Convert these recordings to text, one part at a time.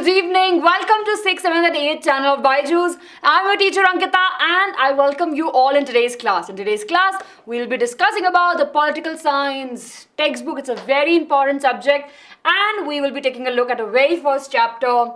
good evening. Welcome to 6th, 7th and 8th channel of BYJU'S. I'm your teacher Ankita and I welcome you all in today's class. In today's class, we'll be discussing about the political science textbook. It's a very important subject and we will be taking a look at the very first chapter,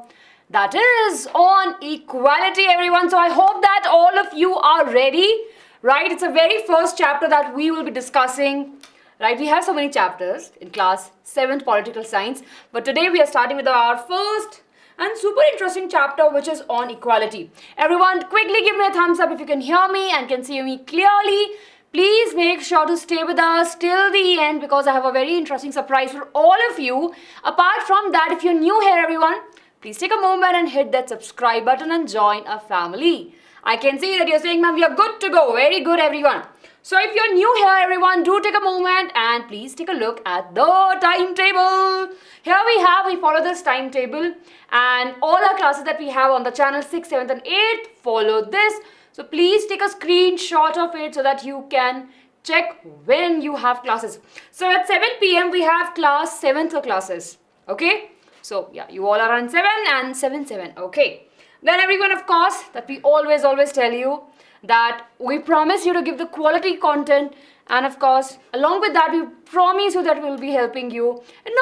that is on equality, everyone. So I hope that all of you are ready, right? It's a very first chapter that we will be discussing. Right, we have so many chapters in class 7th political science, but today we are starting with our first and super interesting chapter, which is on equality. Everyone, quickly give me a thumbs up if you can hear me and can see me clearly. Please make sure to stay with us till the end because I have a very interesting surprise for all of you. Apart from that, if you're new here, everyone, please take a moment and hit that subscribe button and join our family. I can see that you're saying, ma'am, we are good to go. Very good, everyone. So if you're new here, everyone, do take a moment and please take a look at the timetable. Here we follow this timetable and all our classes that we have on the channel 6th, 7th and 8th follow this. So please take a screenshot of it so that you can check when you have classes. So at 7 p.m. we have class 7th classes. Okay. So yeah, you all are on 7 and 7. Okay. Then everyone, of course, that we always tell you that we promise you to give the quality content, and of course along with that we promise you that we will be helping you, and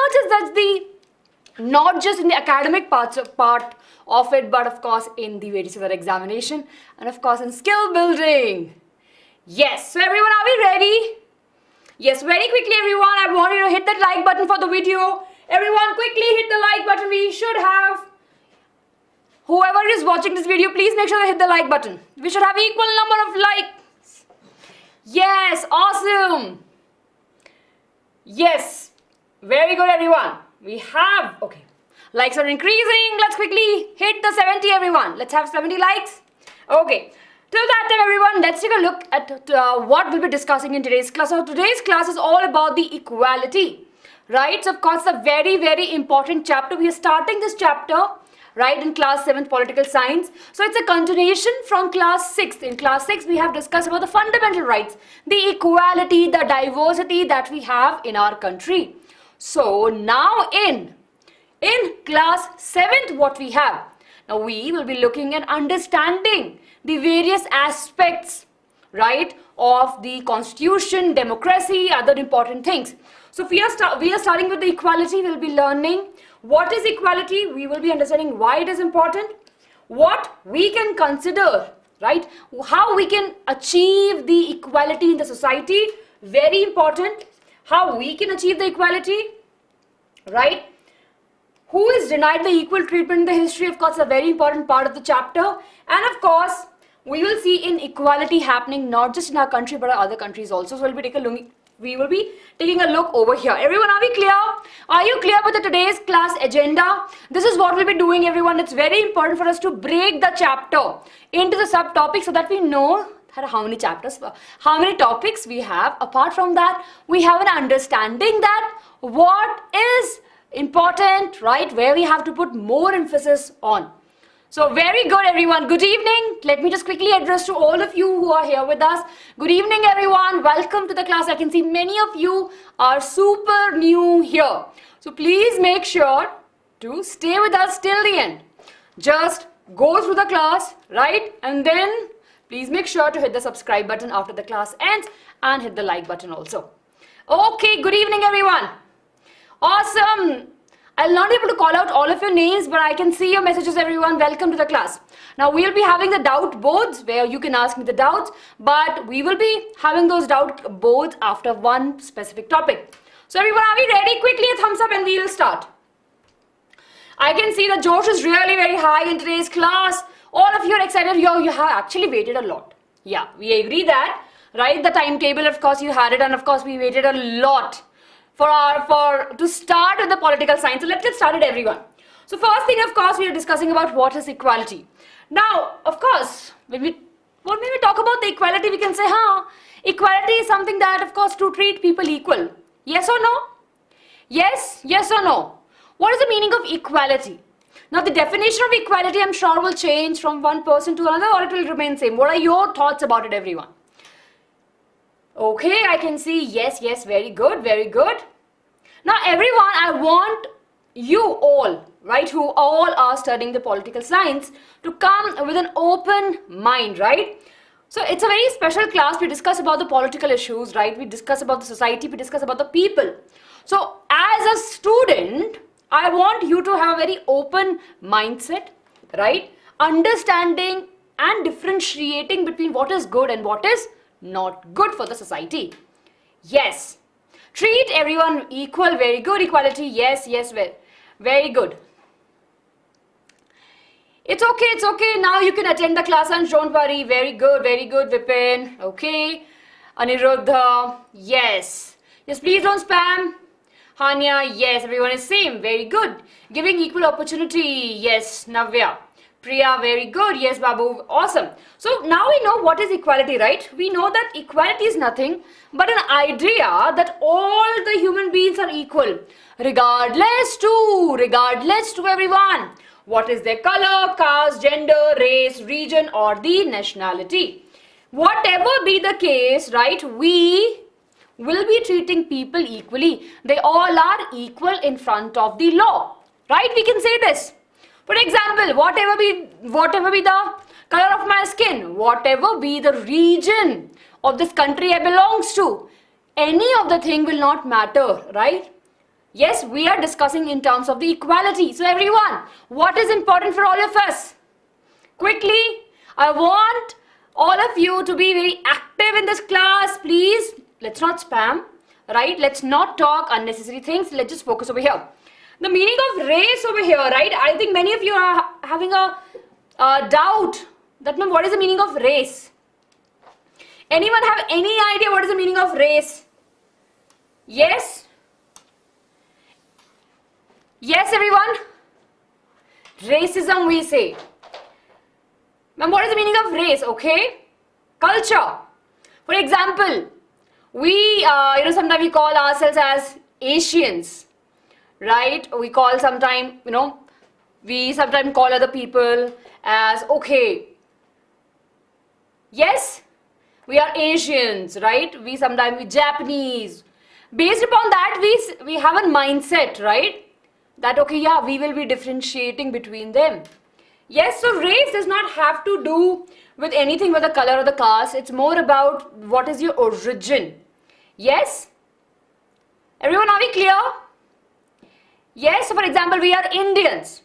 not just in the academic part of it, but of course in the various other examination and of course in skill building. Yes, so everyone, are we ready? Yes, very quickly everyone, I want you to hit that like button for the video. Everyone, quickly hit the like button. We should have, whoever is watching this video, please make sure to hit the like button. We should have equal number of likes. Yes, awesome. Yes, very good everyone. We have, okay, likes are increasing. Let's quickly hit the 70 everyone. Let's have 70 likes. Okay, till that time everyone, let's take a look at what we'll be discussing in today's class. So today's class is all about the equality, right? So of course, a very important chapter. We are starting this chapter right in class 7th political science. So it's a continuation from class 6th. In class 6 we have discussed about the fundamental rights, the equality, the diversity that we have in our country. So now in class 7th what we have, now we will be looking at understanding the various aspects, right, of the constitution, democracy, other important things. So we are starting with the equality. We'll be learning what is equality. We will be understanding why it is important, what we can consider, right, how we can achieve the equality in the society, very important, how we can achieve the equality, right, who is denied the equal treatment in the history, of course, a very important part of the chapter, and of course we will see inequality happening not just in our country but in other countries also. So we will be taking a look over here. Everyone, are we clear? Are you clear with the today's class agenda? This is what we'll be doing, everyone. It's very important for us to break the chapter into the subtopics so that we know how many chapters, how many topics we have. Apart from that, we have an understanding that what is important, right, where we have to put more emphasis on. So very good everyone, good evening. Let me just quickly address to all of you who are here with us. Good evening everyone, welcome to the class. I can see many of you are super new here. So please make sure to stay with us till the end. Just go through the class, right, and then please make sure to hit the subscribe button after the class ends and hit the like button also. Okay, good evening everyone. Awesome. I'll not be able to call out all of your names, but I can see your messages, everyone. Welcome to the class. Now, we'll be having the doubt boards where you can ask me the doubts, but we will be having those doubt boards after one specific topic. So, everyone, are we ready? Quickly, a thumbs up and we will start. I can see the Josh is really very high in today's class. All of you are excited. You have actually waited a lot. Yeah, we agree that, right? The timetable, of course, you had it, and of course, we waited a lot to start with the political science. So let's get started, everyone. So first thing, of course, we are discussing about what is equality. Now, of course, when we talk about the equality, we can say, equality is something that, of course, to treat people equal. Yes or no? Yes or no? What is the meaning of equality? Now, the definition of equality, I'm sure, will change from one person to another, or it will remain same. What are your thoughts about it, everyone? Okay, I can see yes, very good. Now everyone, I want you all, right, who all are studying the political science, to come with an open mind, right? So it's a very special class. We discuss about the political issues, right? We discuss about the society, we discuss about the people. So as a student, I want you to have a very open mindset, right? Understanding and differentiating between what is good and what is not good for the society. Yes. Treat everyone equal. Very good. Equality. Yes, yes, very good. It's okay. Now you can attend the class and don't worry. Very good, Vipin. Okay. Aniruddha. Yes. Yes, please don't spam. Hanya. Yes, everyone is same. Very good. Giving equal opportunity. Yes, Navya. Priya, very good. Yes, Babu. Awesome. So now we know what is equality, right? We know that equality is nothing but an idea that all the human beings are equal, regardless to everyone. What is their color, caste, gender, race, region, or the nationality. Whatever be the case, right, we will be treating people equally. They all are equal in front of the law, right? We can say this. For example, whatever be the color of my skin, whatever be the region of this country I belongs to, any of the thing will not matter, right? Yes, we are discussing in terms of the equality. So everyone, what is important for all of us? Quickly, I want all of you to be very active in this class, please. Let's not spam, right? Let's not talk unnecessary things. Let's just focus over here. The meaning of race over here, right? I think many of you are having a doubt that, what is the meaning of race? Anyone have any idea what is the meaning of race? Yes? Yes, everyone? Racism, we say. Ma'am, what is the meaning of race? Okay. Culture. For example, we, sometimes we call ourselves as Asians. Right? We call sometimes, we sometimes call other people as, okay, yes, we are Asians, right? We sometimes Japanese. Based upon that, we have a mindset, right? That, okay, yeah, we will be differentiating between them. Yes, so race does not have to do with anything with the color or the caste. It's more about what is your origin. Yes? Everyone, are we clear? Yes, so for example, we are Indians,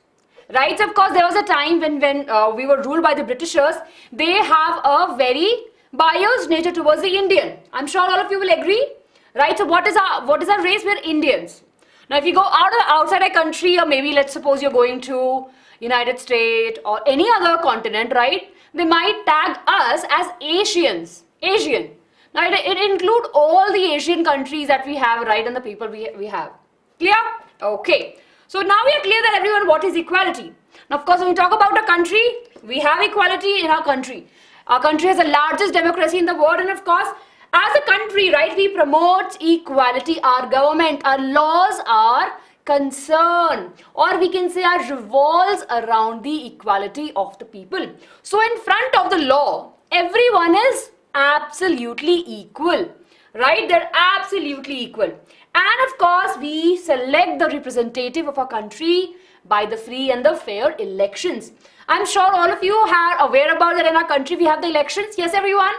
right? So of course, there was a time when we were ruled by the Britishers. They have a very biased nature towards the Indian. I'm sure all of you will agree, right? So what is our race? We're Indians. Now, if you go outside a country, or maybe let's suppose you're going to United States or any other continent, right? They might tag us as Asians, Asian. Now, it includes all the Asian countries that we have, right? And the people we have. Clear? Okay. So now we are clear that everyone, what is equality? Now, of course, when we talk about a country, we have equality in our country. Our country has the largest democracy in the world, and of course, as a country, right, we promote equality. Our government, our laws are concerned, or we can say our revolves around the equality of the people. So in front of the law, everyone is absolutely equal, right? They're absolutely equal. And of course, we select the representative of our country by the free and the fair elections. I'm sure all of you are aware about that in our country we have the elections. Yes, everyone?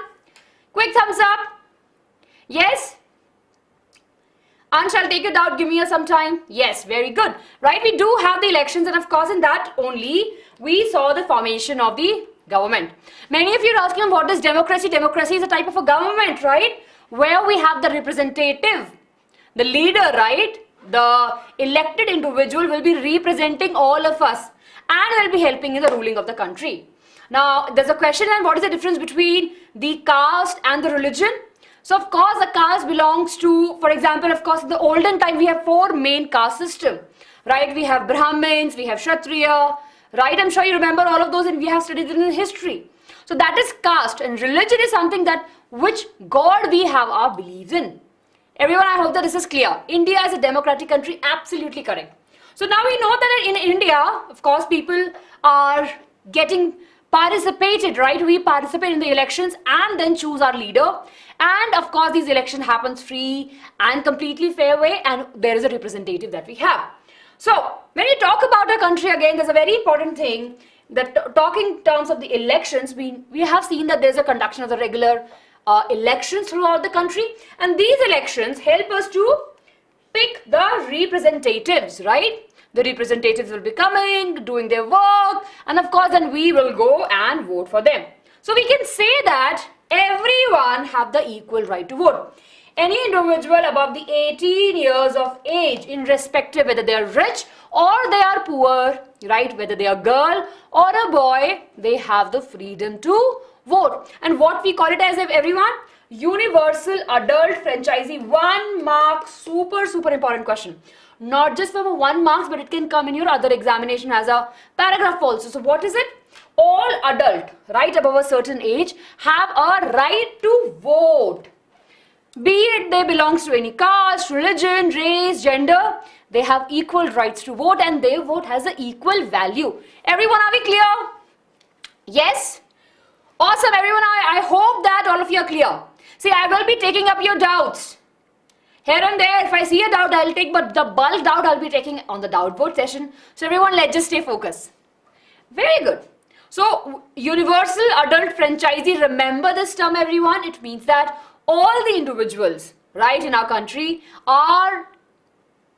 Quick thumbs up. Yes? Ansh, I'll take it out. Give me some time. Yes, very good. Right, we do have the elections, and of course in that only we saw the formation of the government. Many of you are asking what is democracy? Democracy is a type of a government, right? Where we have the representative. The leader, right, the elected individual will be representing all of us and will be helping in the ruling of the country. Now, there's a question, and what is the difference between the caste and the religion? So, of course, the caste belongs to, for example, of course, in the olden time, we have 4 main caste system, right? We have Brahmins, we have Kshatriya, right? I'm sure you remember all of those, and we have studied it in history. So, that is caste, and religion is something that which God we have our beliefs in. Everyone, I hope that this is clear. India is a democratic country, absolutely correct. So now we know that in India, of course, people are getting participated, right? We participate in the elections and then choose our leader. And of course, these elections happens free and completely fair way, and there is a representative that we have. So, when we talk about our country again, there's a very important thing that talking in terms of the elections, we have seen that there's a conduction of the regular elections throughout the country, and these elections help us to pick the representatives, right? The representatives will be coming, doing their work, and of course then we will go and vote for them. So we can say that everyone have the equal right to vote. Any individual above the 18 years of age, irrespective whether they are rich or they are poor, right, whether they are girl or a boy, they have the freedom to vote. And what we call it as, if everyone, universal adult franchisee, 1 mark, super important question. Not just for 1 mark, but it can come in your other examination as a paragraph also. So what is it? All adult, right, above a certain age have a right to vote. Be it they belongs to any caste, religion, race, gender, they have equal rights to vote, and their vote has an equal value. Everyone, are we clear? Yes? Awesome, everyone. I hope that all of you are clear. See, I will be taking up your doubts. Here and there, if I see a doubt, I'll take, but the bulk doubt I'll be taking on the doubt board session. So everyone, let's just stay focused. Very good. So, universal adult franchisee, remember this term, everyone. It means that all the individuals, right, in our country are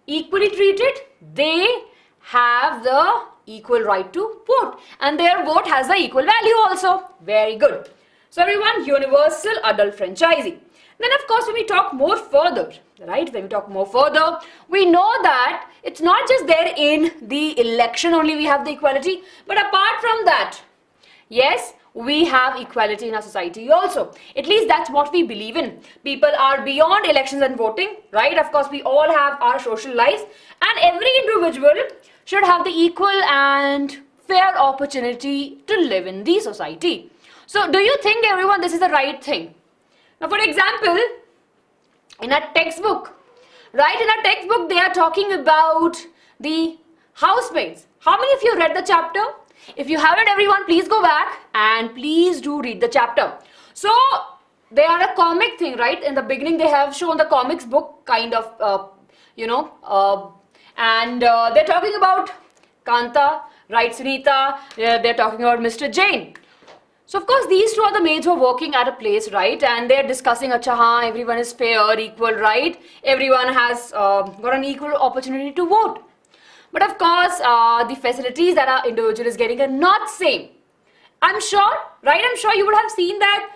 equally treated. They have the equal right to vote, and their vote has the equal value also. Very good. So everyone, universal adult franchisee. Then of course, when we talk more further, right, when we talk more further, we know that it's not just there in the election only we have the equality, but apart from that, yes, we have equality in our society also. At least that's what we believe in. People are beyond elections and voting, right? Of course, we all have our social lives, and every individual should have the equal and fair opportunity to live in the society. So, do you think, everyone, this is the right thing? Now, for example, in a textbook, right, in a textbook, they are talking about the housemaids. How many of you read the chapter? If you haven't, everyone, please go back and please do read the chapter. So, they are a comic thing, right? In the beginning, they have shown the comics book kind of, and they're talking about Kanta, right, Sunita, they're talking about Mr. Jain. So, of course, these two are the maids who are working at a place, right? And they're discussing, acha, haan, everyone is fair, equal, right? Everyone has got an equal opportunity to vote. But of course, the facilities that our individual is getting are not same. I'm sure, right? I'm sure you would have seen that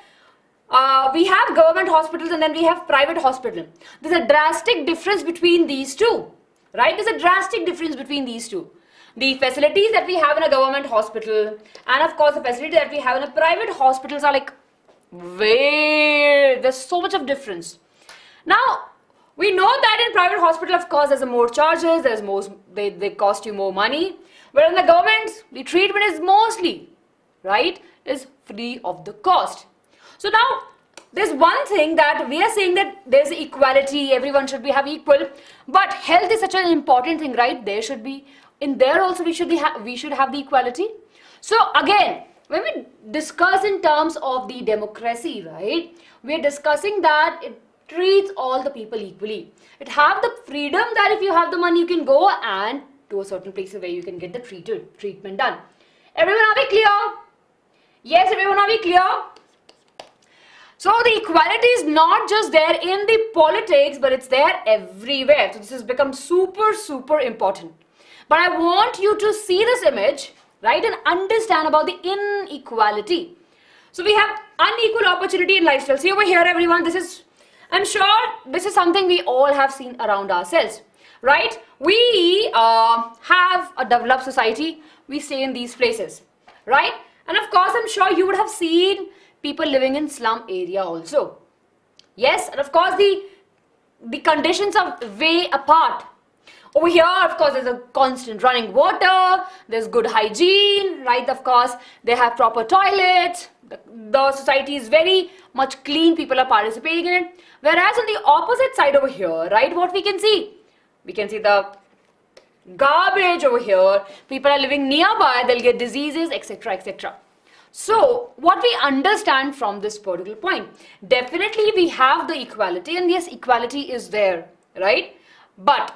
we have government hospitals and then we have private hospital. There's a drastic difference between these two, right? There's a drastic difference between these two. The facilities that we have in a government hospital and of course the facilities that we have in a private hospitals are like there's so much of difference. Now, we know that in private hospital, of course, there's more charges, there's more, they cost you more money. But in the government, the treatment is mostly, right, is free of the cost. So now, there's one thing that we are saying that there's equality, everyone should have equal. But health is such an important thing, right? There should be, in there also we should have the equality. So again, when we discuss in terms of the democracy, right, we are discussing that it treats all the people equally. It have the freedom that if you have the money, you can go and to a certain place where you can get the treatment done. Everyone, are we clear? Yes, everyone, are we clear? So the equality is not just there in the politics, but it's there everywhere. So this has become super important. But I want you to see this image, right, and understand about the inequality. So we have unequal opportunity in lifestyle. See over here, everyone, this is, I'm sure this is something we all have seen around ourselves, right? We have a developed society, we stay in these places, right? And of course, I'm sure you would have seen people living in slum area also. Yes, and of course, the conditions are way apart. Over here, of course, there's a constant running water, there's good hygiene, right? Of course, they have proper toilets, the society is very much clean, people are participating in it. Whereas on the opposite side over here, right, what we can see? We can see the garbage over here, people are living nearby, they'll get diseases, etc., etc. So, what we understand from this particular point, definitely we have the equality, and yes, equality is there, right? But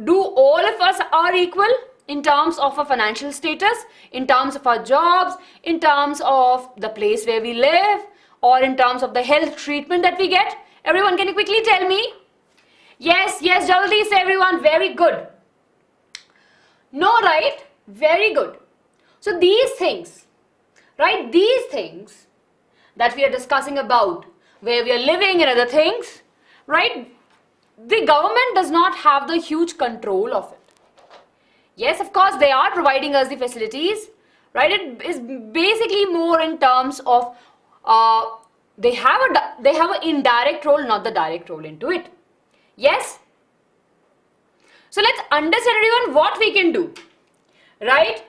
do all of us are equal in terms of our financial status, in terms of our jobs, in terms of the place where we live, or in terms of the health treatment that we get? Everyone, can you quickly tell me? Yes, yes, jaldi say everyone, very good. No, right? Very good. So these things, right, these things that we are discussing about, where we are living and other things, right, the government does not have the huge control of it. Yes, of course, they are providing us the facilities, right? It is basically more in terms of they have an indirect role, not the direct role into it. Yes. So let's understand, everyone, what we can do, right?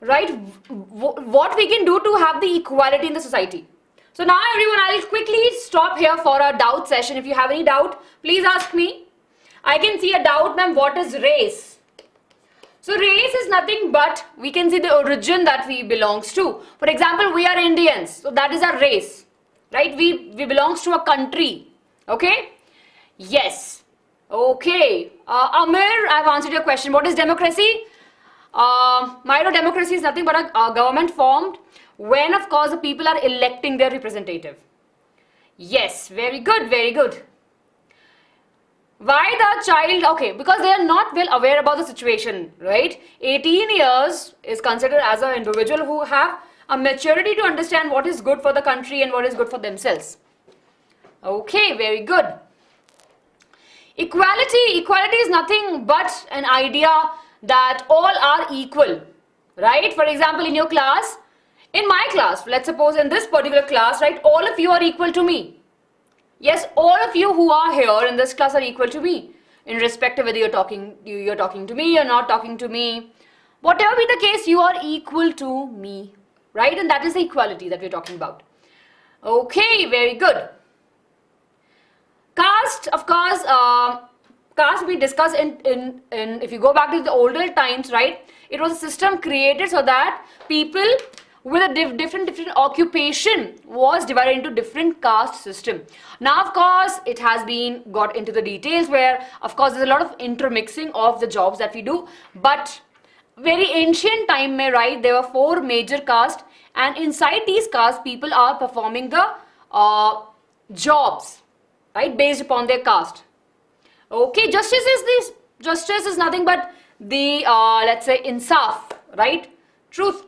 Right? What we can do to have the equality in the society. So now, everyone, I'll quickly stop here for a doubt session. If you have any doubt, please ask me. I can see a doubt, ma'am. What is race? So race is nothing but we can see the origin that we belongs to. For example, we are Indians. So that is our race, right? We belongs to a country. Okay? Yes. Okay. Amir, I've answered your question. What is democracy? Democracy is nothing but a government formed when, of course, the people are electing their representative. Yes. Very good. Very good. Why the child? Okay, because they are not well aware about the situation, right? 18 years is considered as an individual who have a maturity to understand what is good for the country and what is good for themselves. Okay, very good. Equality is nothing but an idea that all are equal, right? For example, in your class, in my class, let's suppose in this particular class, right, all of you are equal to me. Yes, all of you who are here in this class are equal to me, in respect of whether you're talking to me, you're not talking to me. Whatever be the case, you are equal to me, right? And that is the equality that we're talking about. Okay, very good. Caste, of course, caste we discussed in if you go back to the older times, right? It was a system created so that people with a different occupation was divided into different caste system. Now, of course, it has been got into the details where, of course, there's a lot of intermixing of the jobs that we do. But very ancient time, right, there were 4 major castes, and inside these castes, people are performing the jobs, right, based upon their caste. Okay, justice is nothing but the let's say insaf, right, truth.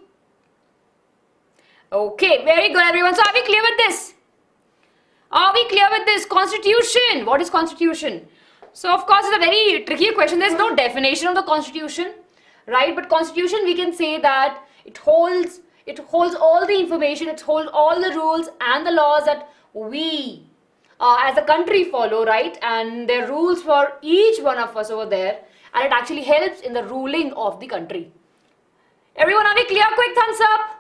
Okay, very good, everyone. So are we clear with this? Are we clear with this? Constitution. What is constitution? So of course it's a very tricky question. There's no definition of the constitution, right? But constitution, we can say that it holds all the information, it holds all the rules and the laws that we as a country follow, right? And there are rules for each one of us over there, and it actually helps in the ruling of the country. Everyone, are we clear? Quick thumbs up.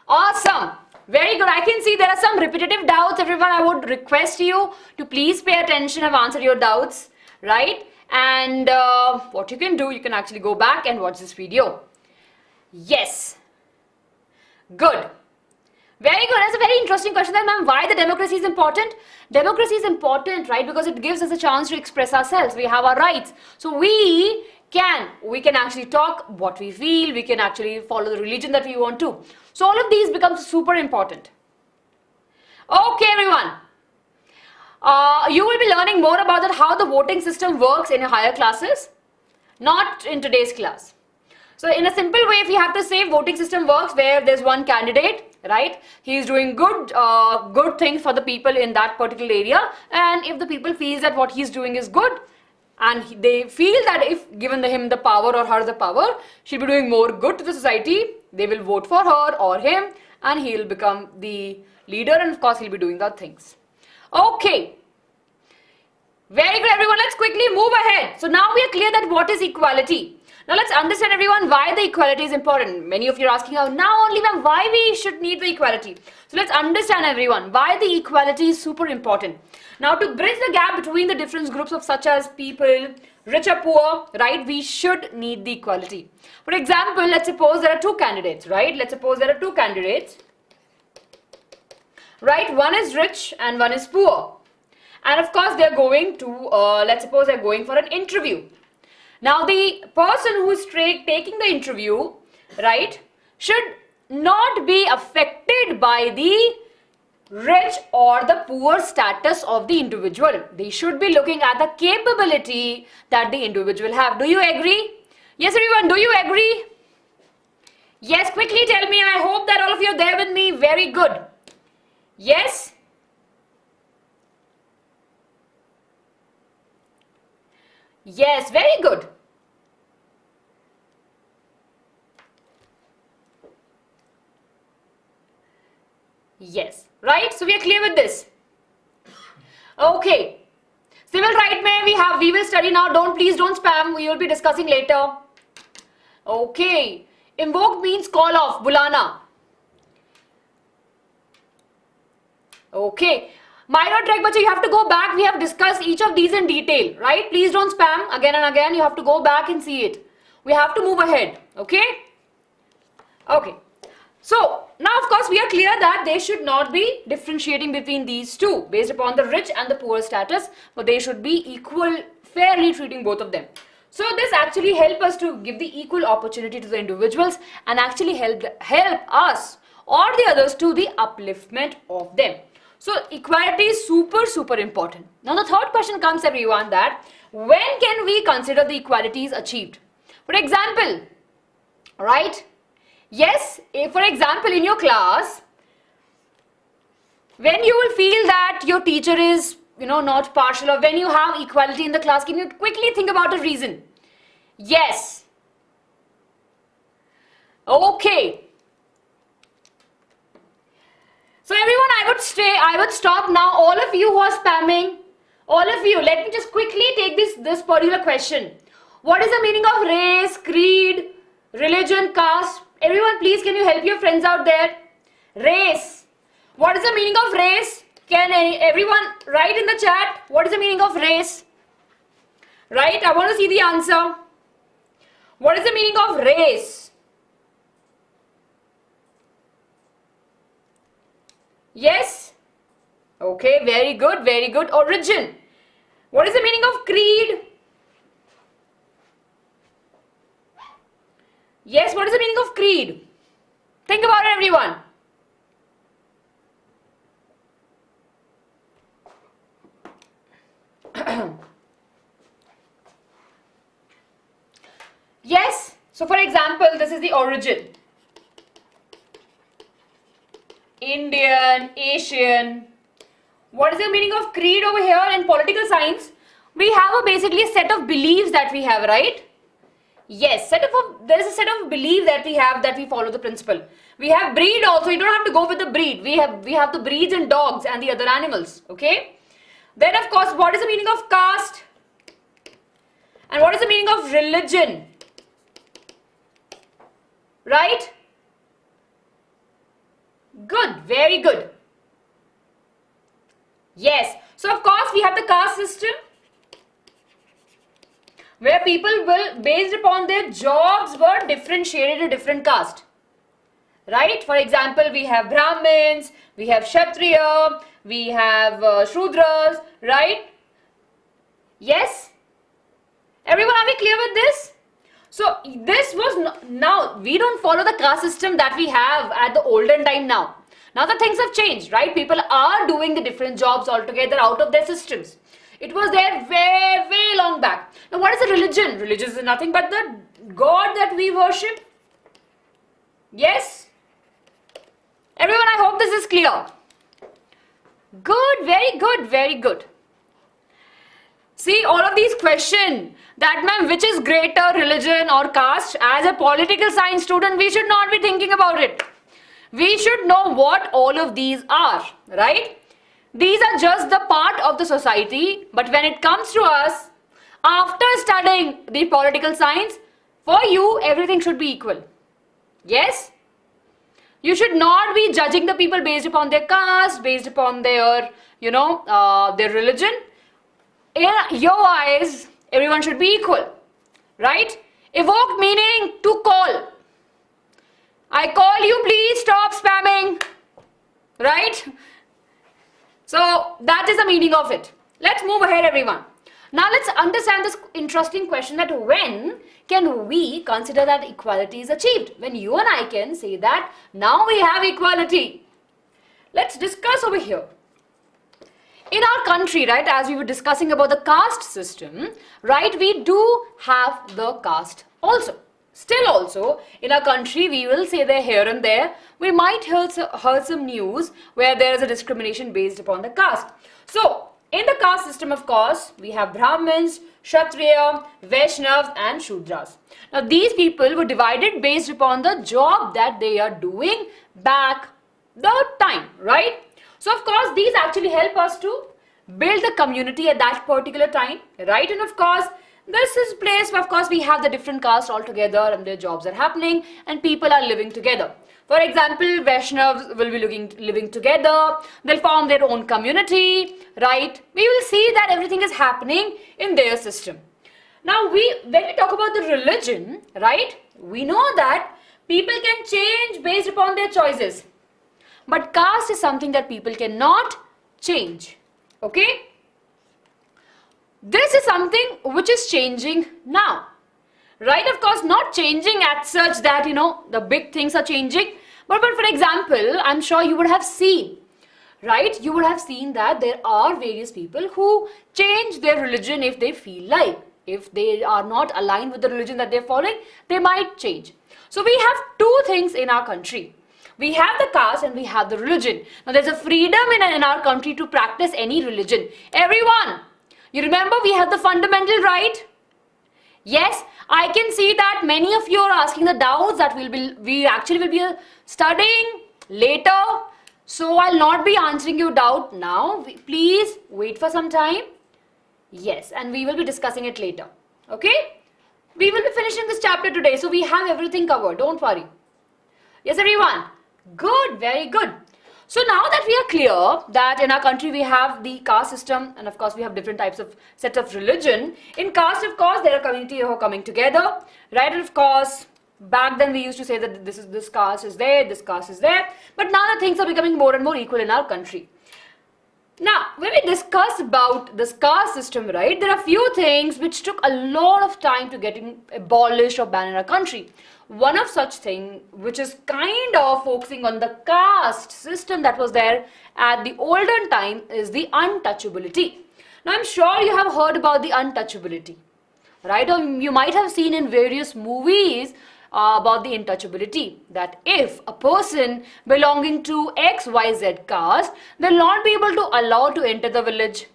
Awesome. Very good. I can see there are some repetitive doubts. Everyone, I would request you to please pay attention. I've answered your doubts, right? And what you can do, you can actually go back and watch this video. Yes. Good. Very good. That's a very interesting question then, ma'am. Why the democracy is important? Democracy is important, right? Because it gives us a chance to express ourselves. We have our rights. So we can actually talk what we feel. We can actually follow the religion that we want to. So all of these become super important. Okay, everyone. You will be learning more about that, how the voting system works in higher classes, not in today's class. So in a simple way, if you have to say, voting system works where there's one candidate, right? He is doing good things for the people in that particular area, and if the people feel that what he's doing is good, and they feel that if given him the power or her the power, she'll be doing more good to the society, they will vote for her or him, and he'll become the leader, and of course he'll be doing the things. Okay. Very good, everyone. Let's quickly move ahead. So now we are clear that what is equality. Now let's understand, everyone, why the equality is important. Many of you are asking now only, ma'am, why we should need the equality. So let's understand, everyone, why the equality is super important. Now to bridge the gap between the different groups of such as people, rich or poor, right, we should need the equality. For example, let's suppose there are 2 candidates, right? Let's suppose there are 2 candidates, right? One is rich and one is poor. and of course they're going to, let's suppose they're going for an interview. Now the person who is taking the interview, right, should not be affected by the rich or the poor status of the individual. They should be looking at the capability that the individual have. Do you agree? Yes, everyone, do you agree? Yes, quickly tell me. I hope that all of you are there with me. Very good. Yes? Yes, very good. Yes, right? So we are clear with this. Okay. Civil right mein we will study now. Please don't spam. We will be discussing later. Okay. Invoke means call off, bulana. Okay. Minor track, but you have to go back. We have discussed each of these in detail, right? Please don't spam again and again. You have to go back and see it. We have to move ahead. Okay? Okay. So, now of course we are clear that they should not be differentiating between these two based upon the rich and the poor status, but they should be equal, fairly treating both of them. So this actually helps us to give the equal opportunity to the individuals and actually help us or the others to the upliftment of them. So equality is super important. Now the third question comes, everyone, that when can we consider the equality is achieved? For example, right? Yes, if for example in your class, when you will feel that your teacher is, not partial, or when you have equality in the class, can you quickly think about a reason? Yes. Okay. So everyone, I would stop now. All of you who are spamming, all of you, let me just quickly take this particular question. What is the meaning of race, creed, religion, caste? Everyone, please, can you help your friends out there? Race. What is the meaning of race? Can everyone write in the chat? What is the meaning of race? Right? I want to see the answer. What is the meaning of race? Yes? Okay, very good, very good. Origin. What is the meaning of creed? Yes, what is the meaning of creed? Think about it, everyone. Yes, so for example, this is the origin. Indian, Asian. What is the meaning of creed over here in political science? We have basically a set of beliefs that we have, right? Yes, there is a set of beliefs that we have, that we follow the principle. We have breed also. You don't have to go with the breed. We have the breeds in dogs and the other animals. Okay. Then of course, what is the meaning of caste? And what is the meaning of religion? Right? Good. Very good. Yes. So of course, we have the caste system, where people will, based upon their jobs, were differentiated to different caste. Right? For example, we have Brahmins, we have Kshatriya, we have Shudras, right? Yes? Everyone, are we clear with this? So, this was, now, we don't follow the caste system that we have at the olden time now. Now the things have changed, right? People are doing the different jobs altogether out of their systems. It was there way long back. Now what is a religion? Religion is nothing but the God that we worship. Yes? Everyone, I hope this is clear. Good, very good, very good. See, all of these questions that, ma'am, which is greater, religion or caste? As a political science student, we should not be thinking about it. We should know what all of these are, right? These are just the part of the society, but when it comes to us, after studying the political science, for you, everything should be equal. Yes? You should not be judging the people based upon their caste, based upon their, their religion. In your eyes, everyone should be equal, right? Evoke meaning to call. I call you, please stop spamming, right? So that is the meaning of it. Let's move ahead, everyone. Now let's understand this interesting question that when can we consider that equality is achieved? When you and I can say that now we have equality. Let's discuss over here. In our country, right, as we were discussing about the caste system, right, we do have the caste also. Still also, in our country, we will say that here and there, we might hear some news where there is a discrimination based upon the caste. So, in the caste system, of course, we have Brahmins, Kshatriya, Vaishnavas and Shudras. Now, these people were divided based upon the job that they are doing back the time, right? So, of course, these actually help us to build the community at that particular time, right? And of course, this is place where, of course, we have the different castes all together and their jobs are happening and people are living together. For example, Vaishnavas will be living together, they'll form their own community, right? We will see that everything is happening in their system. Now, when we talk about the religion, right, we know that people can change based upon their choices. But caste is something that people cannot change, okay? This is something which is changing now. Right, of course, not changing at such that, you know, the big things are changing. But for example, I'm sure you would have seen, right? You would have seen that there are various people who change their religion if they feel like. If they are not aligned with the religion that they're following, they might change. So we have two things in our country. We have the caste and we have the religion. Now there's a freedom in our country to practice any religion. Everyone, you remember we have the fundamental right? Yes, I can see that many of you are asking the doubts that we actually will be studying later. So I'll not be answering your doubt now. Please wait for some time. Yes, and we will be discussing it later. Okay? We will be finishing this chapter today. So we have everything covered. Don't worry. Yes, everyone. Good. Very good. So now that we are clear that in our country we have the caste system and of course we have different types of sets of religion. In caste, of course, there are communities who are coming together, right? And of course, back then we used to say that this caste is there, this caste is there. But now the things are becoming more and more equal in our country. Now, when we discuss about this caste system, right, there are few things which took a lot of time to getting abolished or banned in our country. One of such thing, which is kind of focusing on the caste system that was there at the olden time, is the untouchability. Now, I'm sure you have heard about the untouchability, right? Or you might have seen in various movies about the untouchability, that if a person belonging to XYZ caste, they'll not be able to allow to enter the village.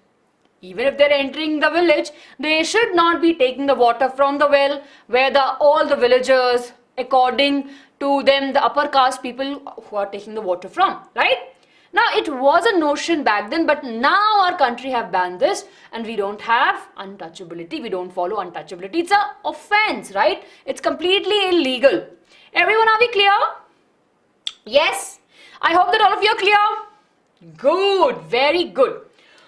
Even if they're entering the village, they should not be taking the water from the well where all the villagers, according to them, the upper caste people who are taking the water from, right? Now, it was a notion back then, but now our country have banned this and we don't have untouchability. We don't follow untouchability. It's an offense, right? It's completely illegal. Everyone, are we clear? Yes? I hope that all of you are clear. Good. Very good.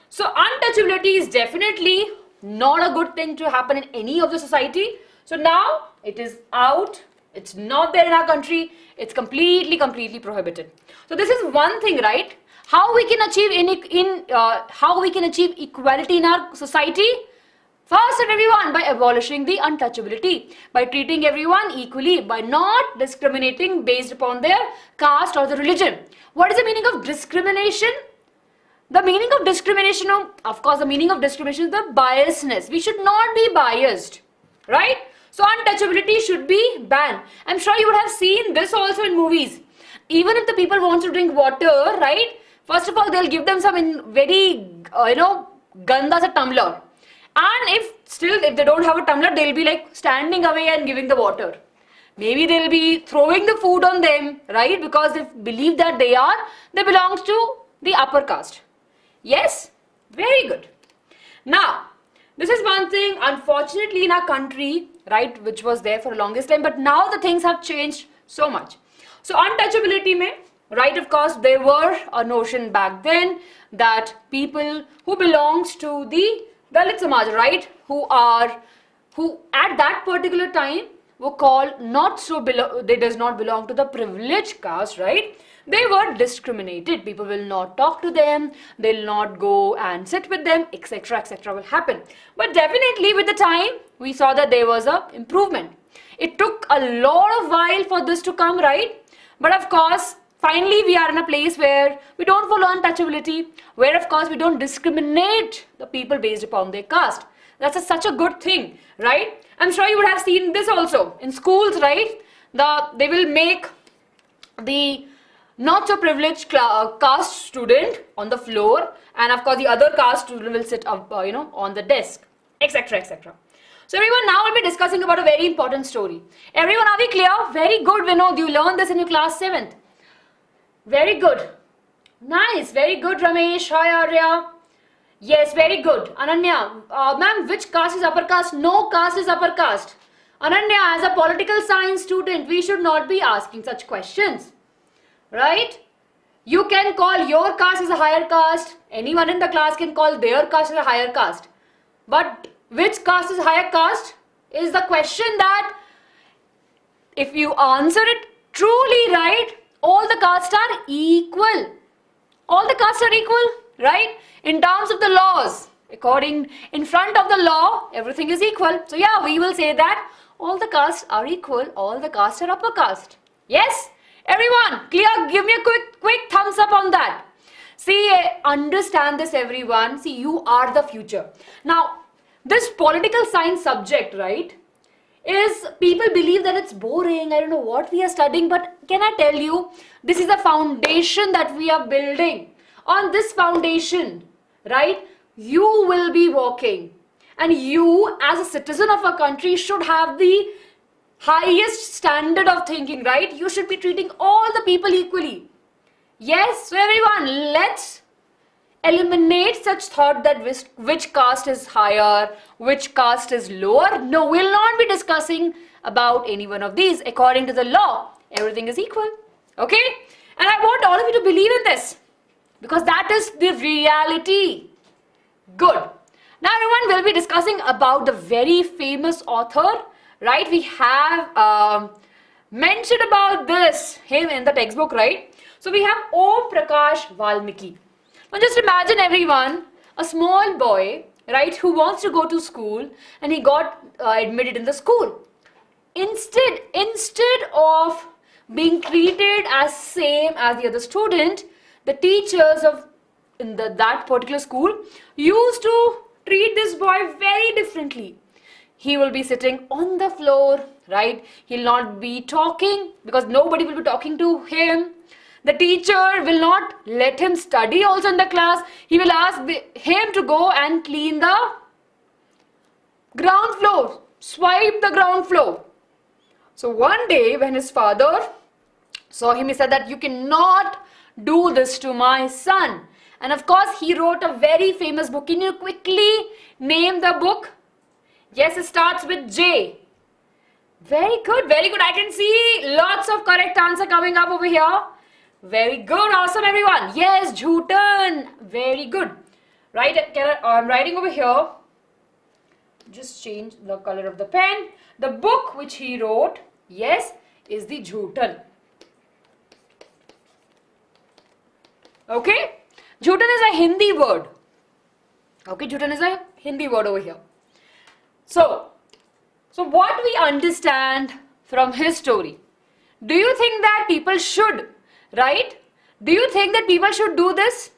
So, untouchability is definitely not a good thing to happen in any of the society. So, now it is out. It's not there in our country. It's completely prohibited. So this is one thing, right? How we can achieve equality in our society? First and everyone, by abolishing the untouchability, by treating everyone equally, by not discriminating based upon their caste or the religion. What is the meaning of discrimination? The meaning of discrimination, of course, the meaning of discrimination is the biasness. We should not be biased, right? So untouchability should be banned. I'm sure you would have seen this also in movies. Even if the people want to drink water, right? First of all, they'll give them some very, ganda sa tumbler. And if they don't have a tumbler, they'll be like standing away and giving the water. Maybe they'll be throwing the food on them, right? Because they believe that they belong to the upper caste. Yes? Very good. Now, this is one thing, unfortunately, in our country, right, which was there for the longest time, but now the things have changed so much. So, untouchability mein, right, of course, there were a notion back then that people who belongs to the Dalit Samaj, right, who at that particular time were called they does not belong to the privileged caste, right? They were discriminated. People will not talk to them, they'll not go and sit with them, etc., etc. will happen. But definitely with the time, we saw that there was a improvement. It took a lot of while for this to come, right? But of course, finally we are in a place where we don't follow untouchability, where of course we don't discriminate the people based upon their caste. That's such a good thing, right? I'm sure you would have seen this also in schools, right? They will make the not so privileged caste student on the floor, and of course the other caste student will sit up, on the desk, etc., etc. So everyone, now we'll be discussing about a very important story. Everyone, are we clear? Very good, Vinod. You learned this in your class 7th. Very good. Nice. Very good, Ramesh. Hi, Arya. Yes, very good. Ananya, ma'am, which caste is upper caste? No caste is upper caste. Ananya, as a political science student, we should not be asking such questions. Right? You can call your caste as a higher caste. Anyone in the class can call their caste as a higher caste. But which caste is higher caste is the question that if you answer it truly right, all the castes are equal. All the castes are equal, right? In terms of the laws, in front of the law, everything is equal. So yeah, we will say that all the castes are equal, all the castes are upper caste. Yes? Everyone, clear? Give me a quick thumbs up on that. See, understand this, everyone. See, you are the future. Now, this political science subject, right, is people believe that it's boring. I don't know what we are studying, but can I tell you, this is a foundation that we are building. On this foundation, right, you will be walking. And you, as a citizen of a country, should have the highest standard of thinking, right? You should be treating all the people equally. Yes, so everyone, let's eliminate such thought that which caste is higher, which caste is lower. No, we'll not be discussing about any one of these. According to the law, everything is equal. Okay? And I want all of you to believe in this, because that is the reality. Good. Now everyone, will be discussing about the very famous author. Right, we have mentioned about him in the textbook, right? So we have Om Prakash Valmiki. Now just imagine, everyone, a small boy, right, who wants to go to school, and he got admitted in the school. Instead of being treated as same as the other student, the teachers in that particular school used to treat this boy very differently. He will be sitting on the floor, right? He'll not be talking because nobody will be talking to him. The teacher will not let him study also in the class. He will ask him to go and clean the ground floor, swipe the ground floor. So one day when his father saw him, he said that you cannot do this to my son. And of course, he wrote a very famous book. Can you quickly name the book? Yes, it starts with J. Very good, very good. I can see lots of correct answer coming up over here. Very good, awesome, everyone. Yes, Jhutan. Very good. Right, I'm writing over here. Just change the color of the pen. The book which he wrote, yes, is the Jhutan. Okay, Jhutan is a Hindi word. Okay, Jhutan is a Hindi word over here. So what we understand from his story, do you think that people should, right? Do you think that people should do this?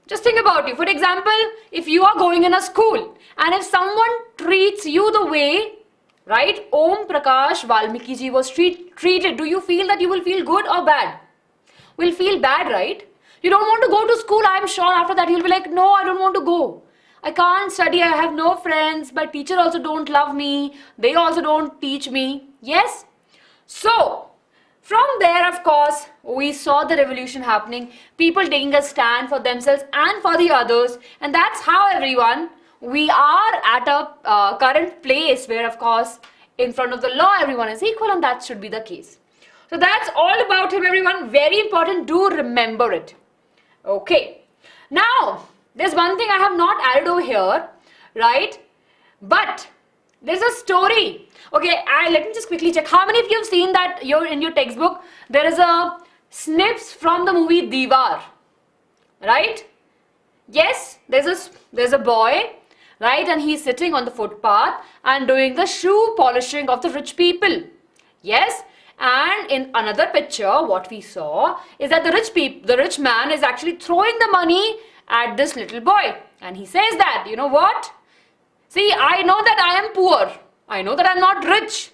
Just think about it. For example, if you are going in a school and if someone treats you the way, right, Om Prakash Valmiki ji was treated, do you feel that you will feel good or bad? Will feel bad, right? You don't want to go to school. I'm sure after that you'll be like, no, I don't want to go. I can't study, I have no friends, my teacher also don't love me, they also don't teach me. Yes? So, from there, of course, we saw the revolution happening, people taking a stand for themselves and for the others, and that's how, everyone, we are at a current place where, of course, in front of the law, everyone is equal, and that should be the case. So that's all about him, everyone. Very important, do remember it. Okay. Now, there's one thing I have not added over here, right? But There's a story. Okay, let me just quickly check. How many of you have seen that in your textbook? There is a snips from the movie Diwar, right? Yes, there's a boy, right, and he's sitting on the footpath and doing the shoe polishing of the rich people. Yes, and in another picture, what we saw is that the rich man is actually throwing the money at this little boy, and he says that, you know what? See, I know that I am poor. I know that I'm not rich.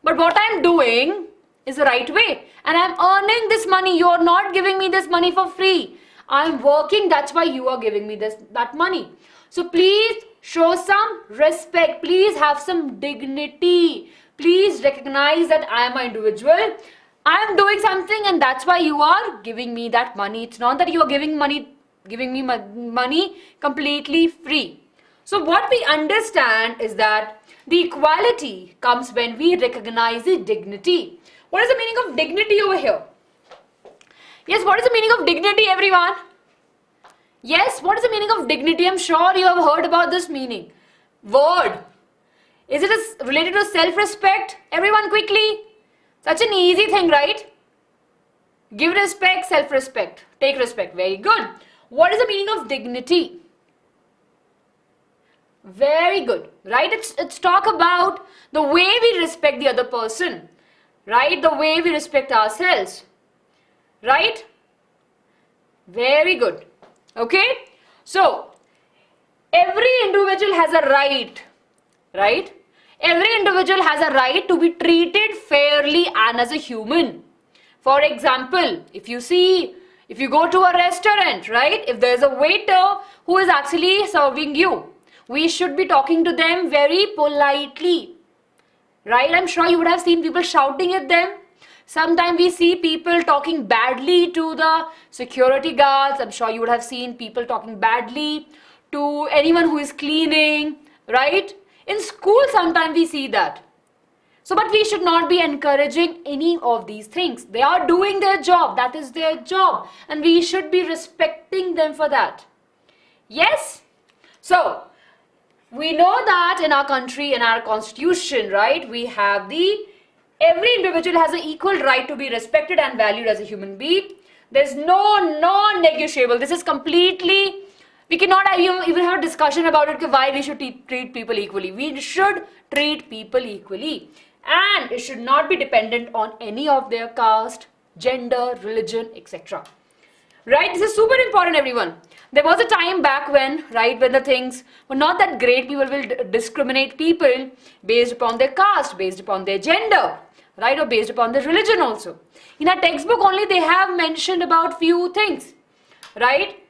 But what I'm doing is the right way. And I'm earning this money. You're not giving me this money for free. I'm working. That's why you are giving me that money. So please show some respect. Please have some dignity. Please recognize that I am an individual. I am doing something and that's why you are giving me that money. It's not that you are giving me money completely free. So what we understand is that the equality comes when we recognize the dignity. What is the meaning of dignity over here? Yes, what is the meaning of dignity, everyone? Yes, what is the meaning of dignity? I'm sure you have heard about this meaning. Word. Is it related to self-respect? Everyone quickly. Such an easy thing, right? Give respect, self-respect. Take respect. Very good. What is the meaning of dignity? Very good, right? It's talk about the way we respect the other person, right? The way we respect ourselves, right? Very good. Okay, so every individual has a right, right? Every individual has a right to be treated fairly and as a human. For example, if you go to a restaurant, right? If there's a waiter who is actually serving you, we should be talking to them very politely, right? I'm sure you would have seen people shouting at them. Sometimes we see people talking badly to the security guards. I'm sure you would have seen people talking badly to anyone who is cleaning, right? In school, sometimes we see that. So, but we should not be encouraging any of these things. They are doing their job. That is their job. And we should be respecting them for that. Yes? So, we know that in our country, in our constitution, right, we have every individual has an equal right to be respected and valued as a human being. There's no non-negotiable. This is completely, we cannot even have a discussion about it, why we should treat people equally. We should treat people equally. And it should not be dependent on any of their caste, gender, religion, etc. Right? This is super important, everyone. There was a time back when, right, when the things were not that great, people will discriminate people based upon their caste, based upon their gender, right, or based upon their religion also. In our textbook only they have mentioned about few things, right?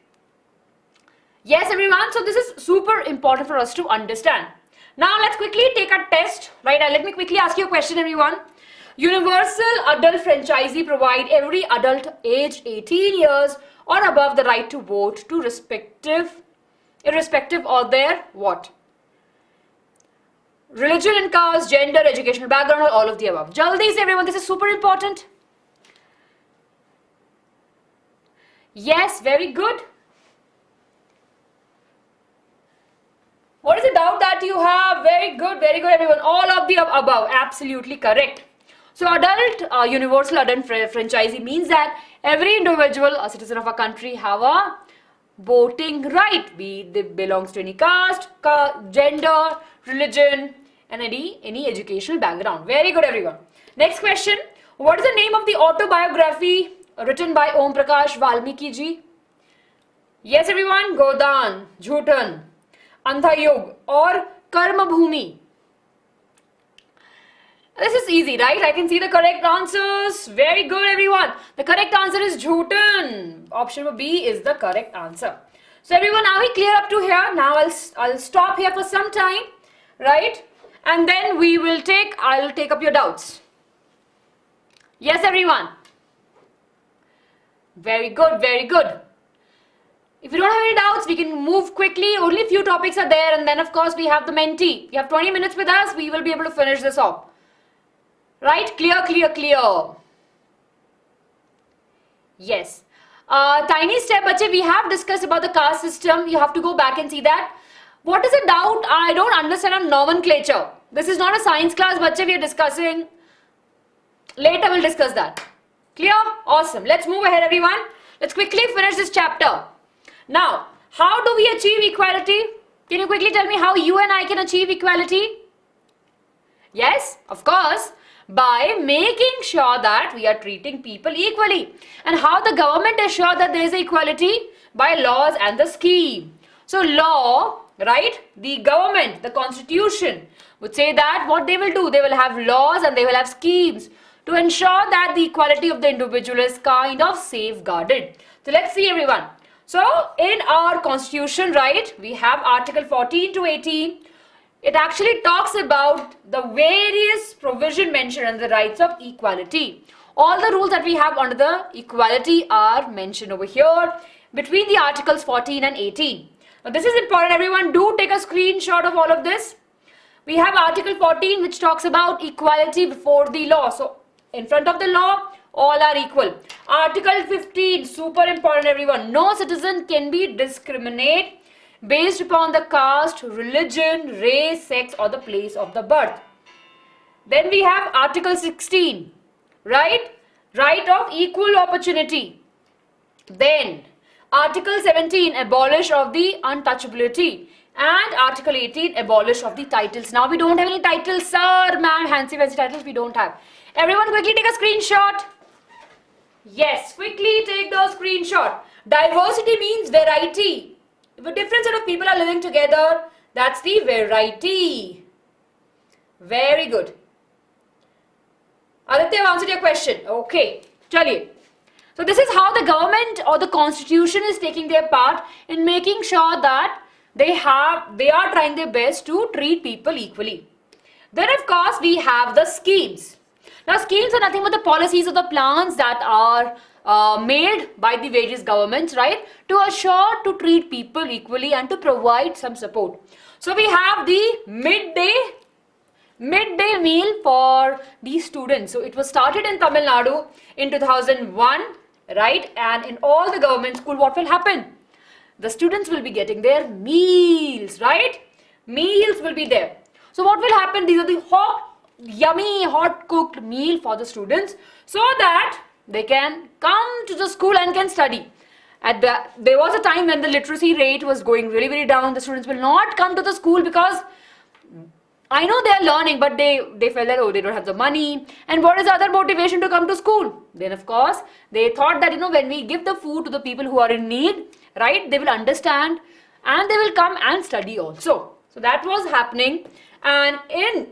Yes, everyone, so this is super important for us to understand. Now let's quickly take a test, right? Let me quickly ask you a question, everyone. Universal adult franchisee provide every adult aged 18 years or above the right to vote to irrespective of their what? Religion and caste, gender, educational background, or all of the above. Jaldi say, everyone, this is super important. Yes, very good. What is the doubt that you have? Very good, everyone. All of the above, absolutely correct. So universal adult franchisee means that every individual, a citizen of a country, have a voting right, be it they belongs to any caste, gender, religion, and any educational background. Very good, everyone. Next question. What is the name of the autobiography written by Om Prakash Valmiki ji? Yes, everyone. Godan, Jhutan, Antha-yug, or Karma Bhumi. This is easy, right? I can see the correct answers. Very good, everyone. The correct answer is Jhutan. Option B is the correct answer. So, everyone, are we clear up to here? Now, I'll stop here for some time, right? And then I'll take up your doubts. Yes, everyone. Very good, very good. If you don't have any doubts, we can move quickly. Only a few topics are there, and then, of course, we have the mentee. You have 20 minutes with us. We will be able to finish this off. Right? Clear, clear, clear. Yes. Tiny step, bache, we have discussed about the caste system. You have to go back and see that. What is the doubt? I don't understand on nomenclature. This is not a science class, bache, we are discussing. Later we'll discuss that. Clear? Awesome. Let's move ahead, everyone. Let's quickly finish this chapter. Now, how do we achieve equality? Can you quickly tell me how you and I can achieve equality? Yes, of course, by making sure that we are treating people equally. And how the government is sure that there is equality? By laws and the scheme. So law, right? The government, the constitution would say that what they will do, they will have laws and they will have schemes to ensure that the equality of the individual is kind of safeguarded. So let's see, everyone. So in our constitution, right, we have Article 14 to 18. It actually talks about the various provision mentioned under the rights of equality. All the rules that we have under the equality are mentioned over here between the articles 14 and 18. Now this is important, everyone. Do take a screenshot of all of this. We have Article 14 which talks about equality before the law. So in front of the law, all are equal. Article 15, super important, everyone. No citizen can be discriminated based upon the caste, religion, race, sex or the place of the birth. Then we have Article 16, right? Right of equal opportunity. Then Article 17, abolish of the untouchability. And Article 18, abolish of the titles. Now we don't have any titles, sir, ma'am, fancy titles we don't have. Everyone quickly take a screenshot. Yes, quickly take the screenshot. Diversity means variety. If a different set of people are living together, that's the variety. Very good. Aditya, I've answered your question. Okay, chaliye. So this is how the government or the constitution is taking their part in making sure that they are trying their best to treat people equally. Then of course we have the schemes. Now schemes are nothing but the policies or the plans that are made by the various governments, right, to assure to treat people equally and to provide some support. So we have the midday meal for these students. So it was started in Tamil Nadu in 2001, right, and in all the government school what will happen? The students will be getting their meals, right? Meals will be there. So what will happen? These are the hot, yummy, hot cooked meal for the students so that they can come to the school and can study. There was a time when the literacy rate was going really, very down. The students will not come to the school because I know they are learning, but they felt that, oh, they don't have the money. And what is the other motivation to come to school? Then of course, they thought that, when we give the food to the people who are in need, right, they will understand and they will come and study also. So that was happening. And in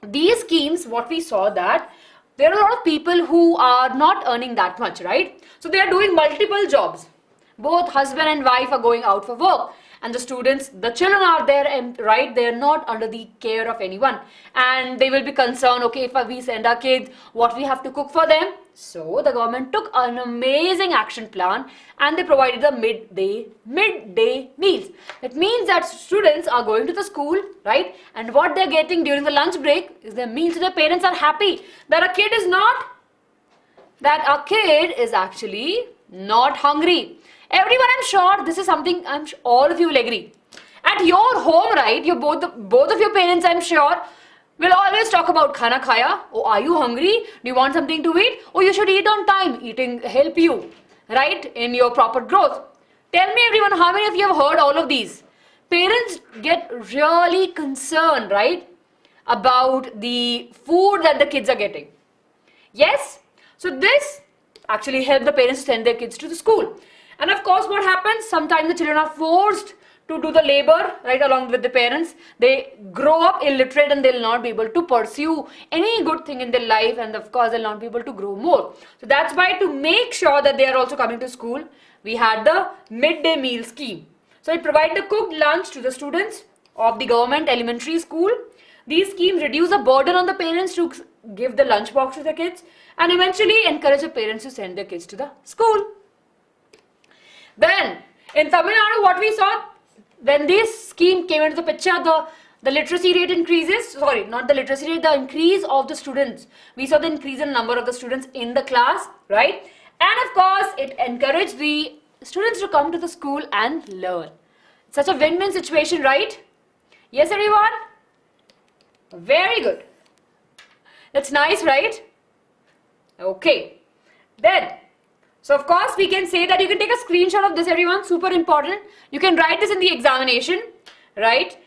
these schemes, what we saw that there are a lot of people who are not earning that much, right? So they are doing multiple jobs. Both husband and wife are going out for work. And the students, the children are there, and right, they are not under the care of anyone. And they will be concerned, okay, if we send our kids, what we have to cook for them. So the government took an amazing action plan and they provided the midday meals. That means that students are going to the school, right? And what they're getting during the lunch break is their meals. So their parents are happy that a kid is actually not hungry. Everyone, I'm sure this is something all of you will agree. At your home, right, both of your parents, I'm sure, will always talk about khana khaya. Oh, are you hungry? Do you want something to eat? Oh, you should eat on time. Eating help you, right, in your proper growth. Tell me, everyone, how many of you have heard all of these? Parents get really concerned, right, about the food that the kids are getting. Yes? So this actually helps the parents send their kids to the school. And of course, what happens? Sometimes the children are forced to do the labor, right, along with the parents. They grow up illiterate and they'll not be able to pursue any good thing in their life. And of course, they'll not be able to grow more. So that's why, to make sure that they are also coming to school, we had the midday meal scheme. So it provided the cooked lunch to the students of the government elementary school. These schemes reduce the burden on the parents to give the lunch box to the kids and eventually encourage the parents to send their kids to the school. Then, in Tamil Nadu, what we saw, when this scheme came into the picture, the literacy rate increases, sorry, not the literacy rate, the increase of the students. We saw the increase in number of the students in the class, right? And of course, it encouraged the students to come to the school and learn. Such a win-win situation, right? Yes, everyone? Very good. That's nice, right? Okay. Then, so of course we can say that you can take a screenshot of this, everyone. Super important. You can write this in the examination, right?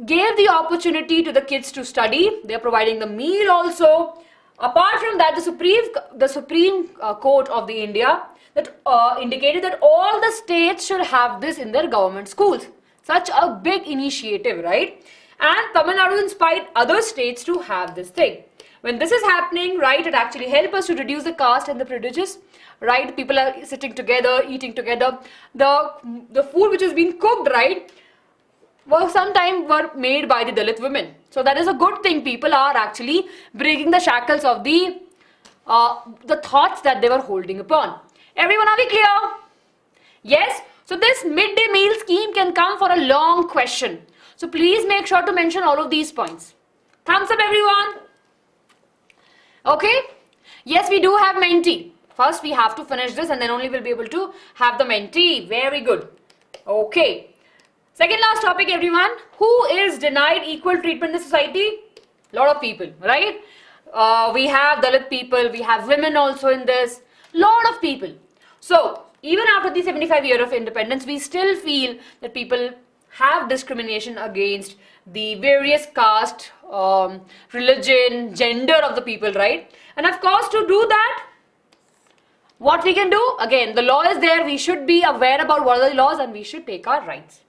Gave the opportunity to the kids to study. They are providing the meal also. Apart from that, the Supreme Court of the India that indicated that all the states should have this in their government schools. Such a big initiative, right? And Tamil Nadu inspired other states to have this thing. When this is happening, right, it actually helps us to reduce the caste and the prejudice, right? People are sitting together, eating together. The food which is being cooked, right, sometimes were made by the Dalit women. So that is a good thing. People are actually breaking the shackles of the thoughts that they were holding upon. Everyone, are we clear? Yes? So this midday meal scheme can come for a long question. So please make sure to mention all of these points. Thumbs up, everyone. Okay? Yes, we do have mentee. First, we have to finish this and then only we'll be able to have the mentee. Very good. Okay. Second last topic, everyone. Who is denied equal treatment in society? Lot of people, right? We have Dalit people, we have women also in this. Lot of people. So, even after the 75 years of independence, we still feel that people have discrimination against the various caste, religion, gender of the people, right? And of course, to do that, what we can do? Again, the law is there. We should be aware about what are the laws and we should take our rights.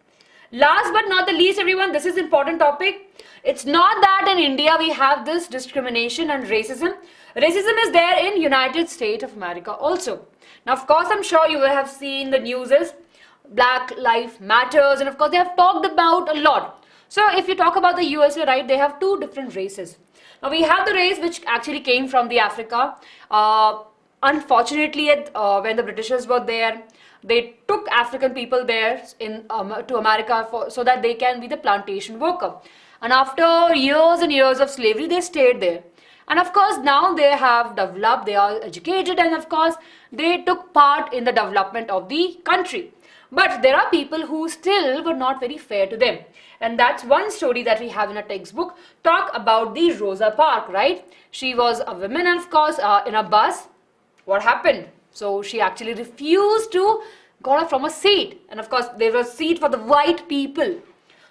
Last but not the least, everyone, this is an important topic. It's not that in India we have this discrimination and racism. Racism is there in United States of America also. Now, of course, I'm sure you will have seen the news is Black Lives Matters, and of course, they have talked about a lot. So, if you talk about the USA, right, they have two different races. Now, we have the race which actually came from the Africa. Unfortunately, when the Britishers were there, they took African people there to America so that they can be the plantation worker. And after years and years of slavery, they stayed there. And of course, now they have developed, they are educated, and of course, they took part in the development of the country. But there are people who still were not very fair to them. And that's one story that we have in a textbook. Talk about the Rosa Parks, right? She was a woman, and of course, in a bus. What happened? So she actually refused to got up from a seat. And of course, there was a seat for the white people.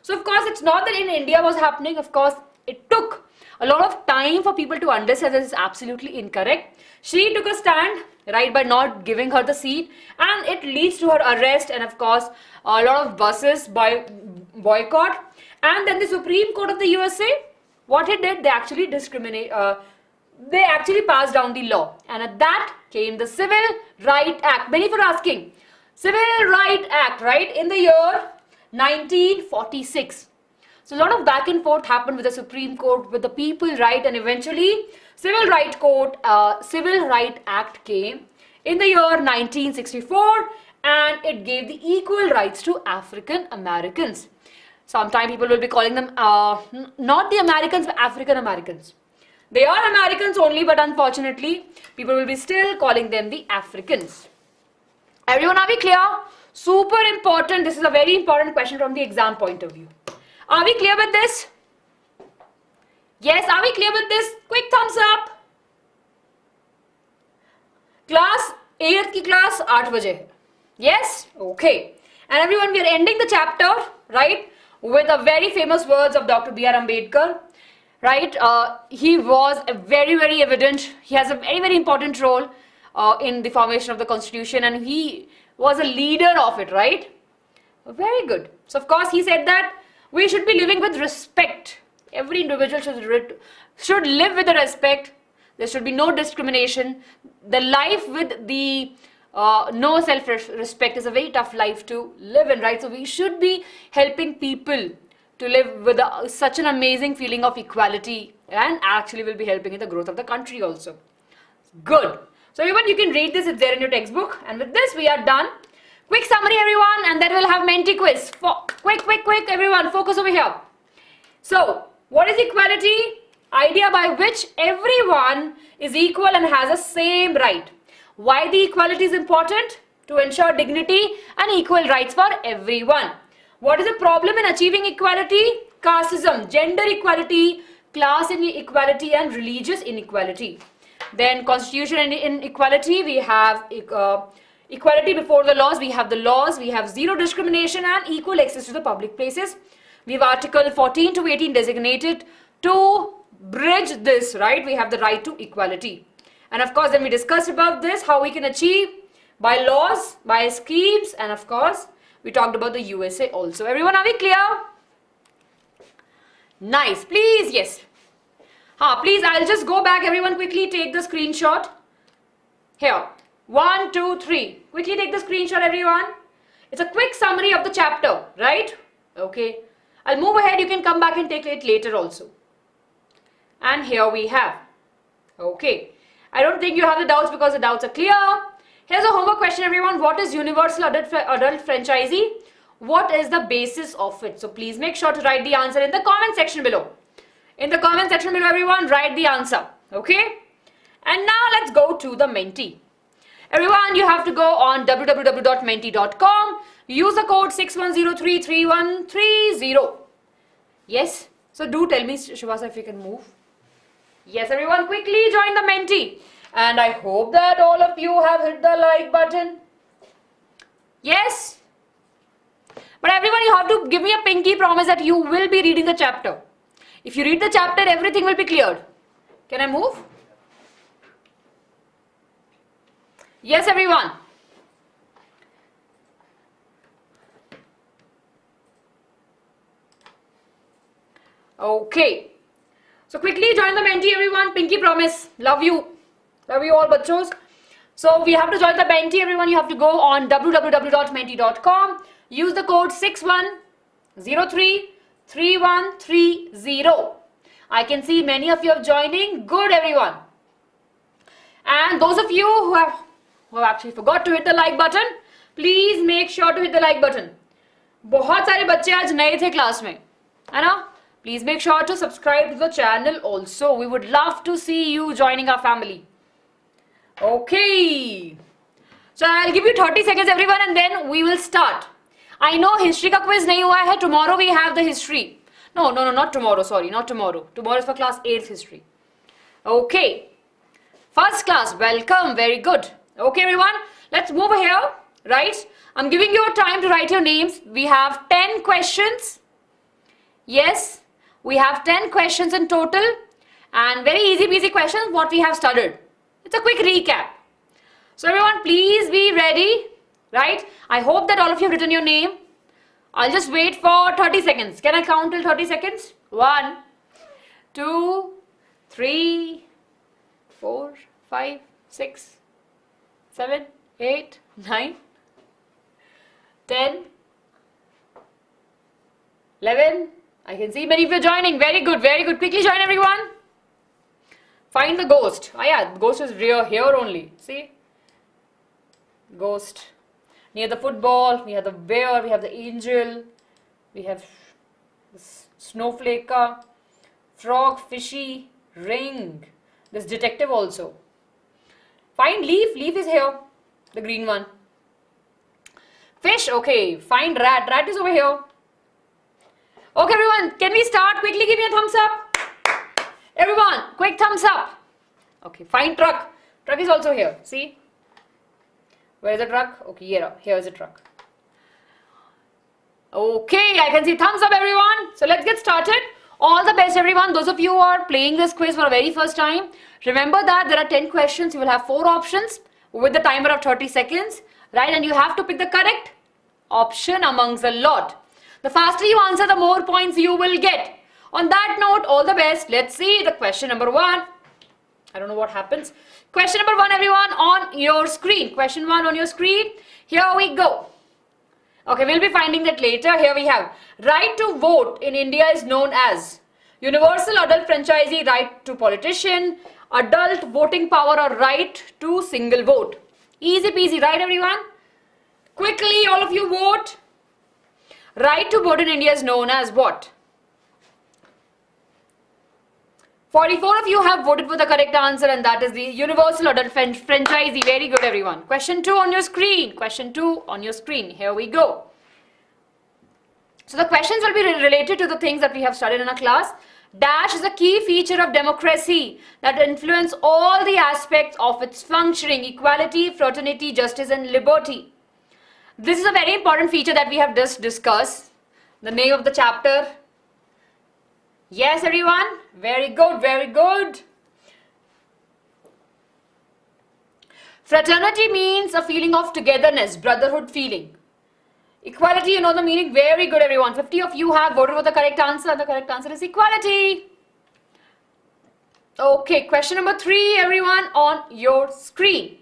So of course, it's not that in India was happening. Of course, it took a lot of time for people to understand this is absolutely incorrect. She took a stand, right, by not giving her the seat, and it leads to her arrest and of course a lot of buses boycott. And then the Supreme Court of the USA, what it did, they actually they actually passed down the law, and at that came the Civil Rights Act. Many were asking, Civil Rights Act, right, in the year 1946. So a lot of back and forth happened with the Supreme Court, with the people, right, and eventually Civil Rights Act came in the year 1964, and it gave the equal rights to African Americans. Sometimes people will be calling them not the Americans, but African Americans. They are Americans only, but unfortunately, people will be still calling them the Africans. Everyone, are we clear? Super important. This is a very important question from the exam point of view. Are we clear with this? Yes, are we clear with this? Quick thumbs up. Class 8th की class 8 बजे है. Yes? Okay. And everyone, we are ending the chapter, right, with a very famous words of Dr. B.R. Ambedkar. Right, he was a very evident, he has a very important role in the formation of the constitution, and he was a leader of it, right? Very good. So of course he said that we should be living with respect. Every individual should live with the respect. There should be no discrimination. The life with the no self-respect is a very tough life to live in, right? So we should be helping people to live with such an amazing feeling of equality, and actually will be helping in the growth of the country also. Good. So everyone, you can read this, it's there in your textbook. And with this, we are done. Quick summary, everyone, and then we'll have mentee quiz. Quick, everyone, focus over here. So, what is equality? Idea by which everyone is equal and has the same right. Why the equality is important? To ensure dignity and equal rights for everyone. What is the problem in achieving equality? casteism, gender equality, class inequality and religious inequality. Then constitution and inequality, we have equality before the laws, we have the laws, we have zero discrimination and equal access to the public places. We have article 14 to 18 designated to bridge this, right? We have the right to equality. And of course, then we discussed about this, how we can achieve by laws, by schemes, and of course, we talked about the USA also. Everyone, are we clear? Nice. Please, yes. Please, I'll just go back. Everyone, quickly take the screenshot. Here. 1, 2, 3. Quickly take the screenshot, everyone. It's a quick summary of the chapter, right? Okay. I'll move ahead. You can come back and take it later also. And here we have. Okay. I don't think you have the doubts because the doubts are clear. Here's a homework question, everyone. What is universal adult franchisee? What is the basis of it? So please make sure to write the answer in the comment section below. In the comment section below, everyone, write the answer. Okay? And now let's go to the Menti. Everyone, you have to go on www.menti.com. Use the code 61033130. Yes? So do tell me, Shivasa, if you can move. Yes, everyone, quickly join the Menti. And I hope that all of you have hit the like button. Yes? But everyone, you have to give me a pinky promise that you will be reading the chapter. If you read the chapter, everything will be cleared. Can I move? Yes, everyone. Okay. So quickly join the Menti, everyone. Pinky promise. Love you. Love you all, bachos. So we have to join the Menti, everyone. You have to go on www.menti.com. Use the code 61033130. I can see many of you are joining. Good, everyone. And those of you who have actually forgot to hit the like button, please make sure to hit the like button. बहुत सारे बच्चे आज नए थे class में, है ना? Please make sure to subscribe to the channel also. We would love to see you joining our family. Okay. So I'll give you 30 seconds, everyone, and then we will start. I know history का quiz नहीं हुआ है. Tomorrow we have the history. No, not tomorrow. Sorry, not tomorrow. Tomorrow is for class 8th history. Okay. First class, welcome. Very good. Okay, everyone. Let's move here. Right? I'm giving you time to write your names. We have 10 questions. Yes, we have 10 questions in total. And very easy peasy questions what we have studied. It's a quick recap. So everyone, please be ready. Right? I hope that all of you have written your name. I'll just wait for 30 seconds. Can I count till 30 seconds? 1, 2, 3, 4, 5, 6, 7, 8, 9, 10, 11. I can see many of you joining. Very good, very good. Quickly join, everyone. Find the ghost. Oh yeah, the ghost is here only. See? Ghost. Near the football, we have the bear, we have the angel, we have the snowflake, frog, fishy, ring. This detective also. Find leaf. Leaf is here. The green one. Fish. Okay. Find rat. Rat is over here. Okay, everyone. Can we start? Quickly give me a thumbs up. Everyone, quick thumbs up. Okay. Find truck. Truck is also here. See? Where is the truck? Okay, here is the truck. Okay, I can see thumbs up, everyone. So let's get started. All the best, everyone. Those of you who are playing this quiz for the very first time, remember that there are 10 questions. You will have 4 options with the timer of 30 seconds, right? And you have to pick the correct option amongst a lot. The faster you answer, the more points you will get. On that note, all the best. Let's see the question number 1. I don't know what happens. Question number 1, everyone, on your screen. Question 1 on your screen. Here we go. Okay, we'll be finding that later. Here we have right to vote in India is known as universal adult franchisee, right to politician, adult voting power or right to single vote. Easy peasy, right, everyone? Quickly, all of you vote. Right to vote in India is known as what? 44 of you have voted for the correct answer, and that is the universal adult franchisee. Very good, everyone. Question 2 on your screen. Question 2 on your screen. Here we go. So the questions will be related to the things that we have studied in our class. Dash is a key feature of democracy that influence all the aspects of its functioning: equality, fraternity, justice and liberty. This is a very important feature that we have just discussed. The name of the chapter. Yes, everyone? Very good, very good. Fraternity means a feeling of togetherness, brotherhood feeling. Equality, you know the meaning. Very good, everyone. 50 of you have voted for the correct answer. The correct answer is equality. Okay, question number 3, everyone, on your screen.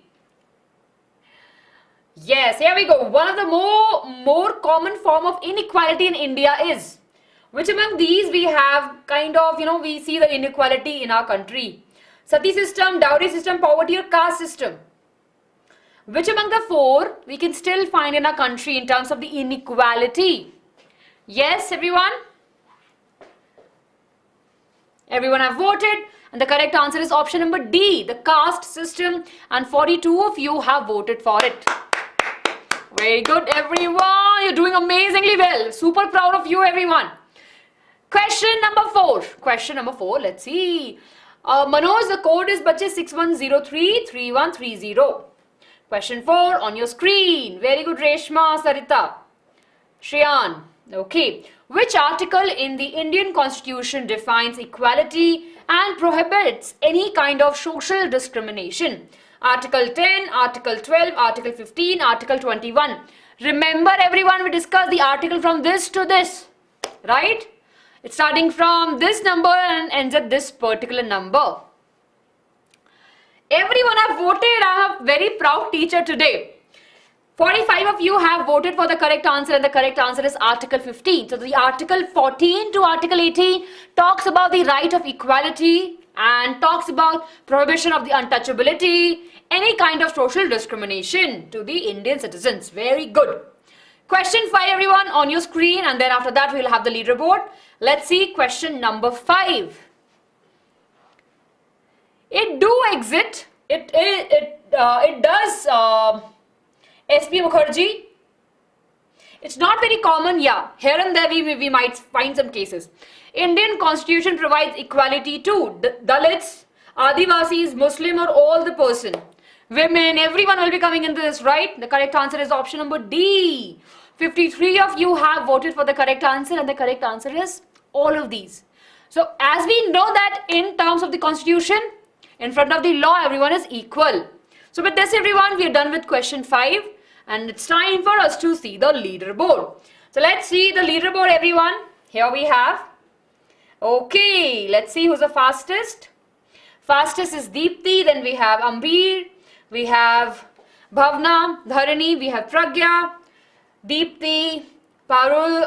Yes, here we go. One of the more common form of inequality in India is, which among these we have kind of, we see the inequality in our country? Sati system, dowry system, poverty or caste system? Which among the 4 we can still find in our country in terms of the inequality? Yes, everyone? Everyone have voted, and the correct answer is option number D, the caste system, and 42 of you have voted for it. Very good, everyone. You're doing amazingly well. Super proud of you, everyone. Question number 4. Question number 4. Let's see. Manoj, the code is bache 61033130. Question 4 on your screen. Very good, Reshma, Sarita, Shreyan. Okay. Which article in the Indian Constitution defines equality and prohibits any kind of social discrimination? Article 10, Article 12, Article 15, Article 21. Remember, everyone, we discussed the article from this to this, right? It's starting from this number and ends at this particular number. Everyone have voted. I'm a very proud teacher today. 45 of you have voted for the correct answer, and the correct answer is Article 15. So the Article 14 to Article 18 talks about the right of equality and talks about prohibition of the untouchability, any kind of social discrimination to the Indian citizens. Very good. Question 5, everyone, on your screen, and then after that we'll have the leaderboard. Let's see question number 5. It do exist. It does. S.P. Mukherjee. It's not very common, yeah. Here and there we might find some cases. Indian Constitution provides equality to Dalits, Adivasis, Muslim or all the person. Women, everyone will be coming into this, right? The correct answer is option number D. 53 of you have voted for the correct answer, and the correct answer is all of these. So as we know that in terms of the Constitution, in front of the law, everyone is equal. So with this, everyone, we are done with question 5, and it's time for us to see the leaderboard. So let's see the leaderboard, everyone. Here we have. Okay, let's see who's the fastest. Fastest is Deepthi, then we have Ambir, we have Bhavna, Dharani, we have Pragya, Deepthi, Parul,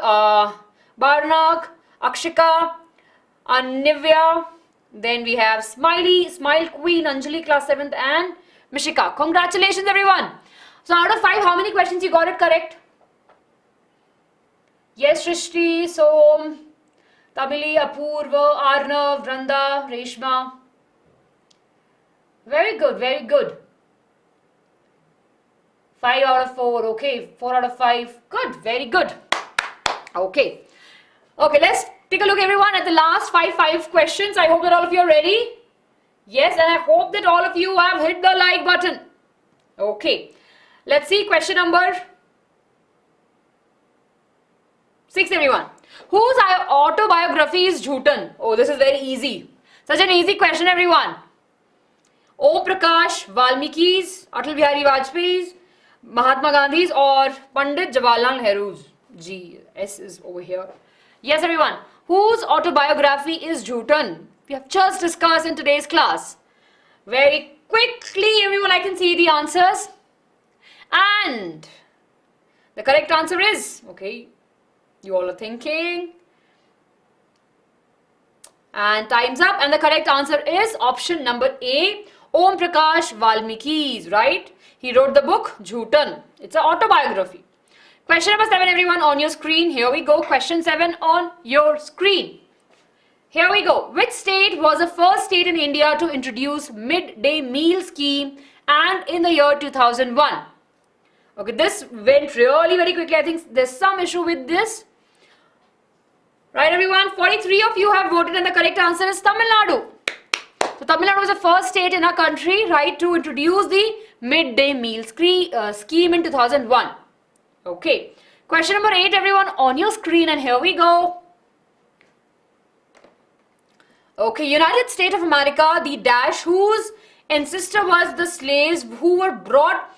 Barnak, Akshika, Anivya, then we have Smiley, Smile Queen, Anjali, class 7th, and Mishika. Congratulations, everyone. So out of 5, how many questions you got it correct? Yes, Shrishti, Som, Tamili, Apurva, Arnav, Vranda, Reshma. Very good, very good. 5 out of 4, okay. 4 out of 5, good, very good. Okay. Okay, let's take a look, everyone, at the last 5 questions. I hope that all of you are ready. Yes, and I hope that all of you have hit the like button. Okay. Let's see question number 6, everyone. Whose autobiography is Jhutan? Oh, this is very easy. Such an easy question, everyone. Om Prakash, Valmiki's, Atal Bihari Vajpayee's, Mahatma Gandhi's, or Pandit Jawaharlal Nehru's? G, S is over here. Yes, everyone. Whose autobiography is Jhutan? We have just discussed in today's class. Very quickly, everyone, I can see the answers. And the correct answer is, okay, you all are thinking. And time's up. And the correct answer is option number A, Om Prakash Valmiki's, right? He wrote the book Jhutan. It's an autobiography. Question number 7, everyone, on your screen. Here we go. Question 7 on your screen. Here we go. Which state was the first state in India to introduce midday meal scheme and in the year 2001? Okay, this went really very quickly. I think there's some issue with this. Right, everyone? 43 of you have voted and the correct answer is Tamil Nadu. So Tamil Nadu was the first state in our country, right, to introduce the midday meal scheme in 2001. Okay. Question number 8, everyone, on your screen, and here we go. Okay, United States of America, the dash whose ancestor was the slaves who were brought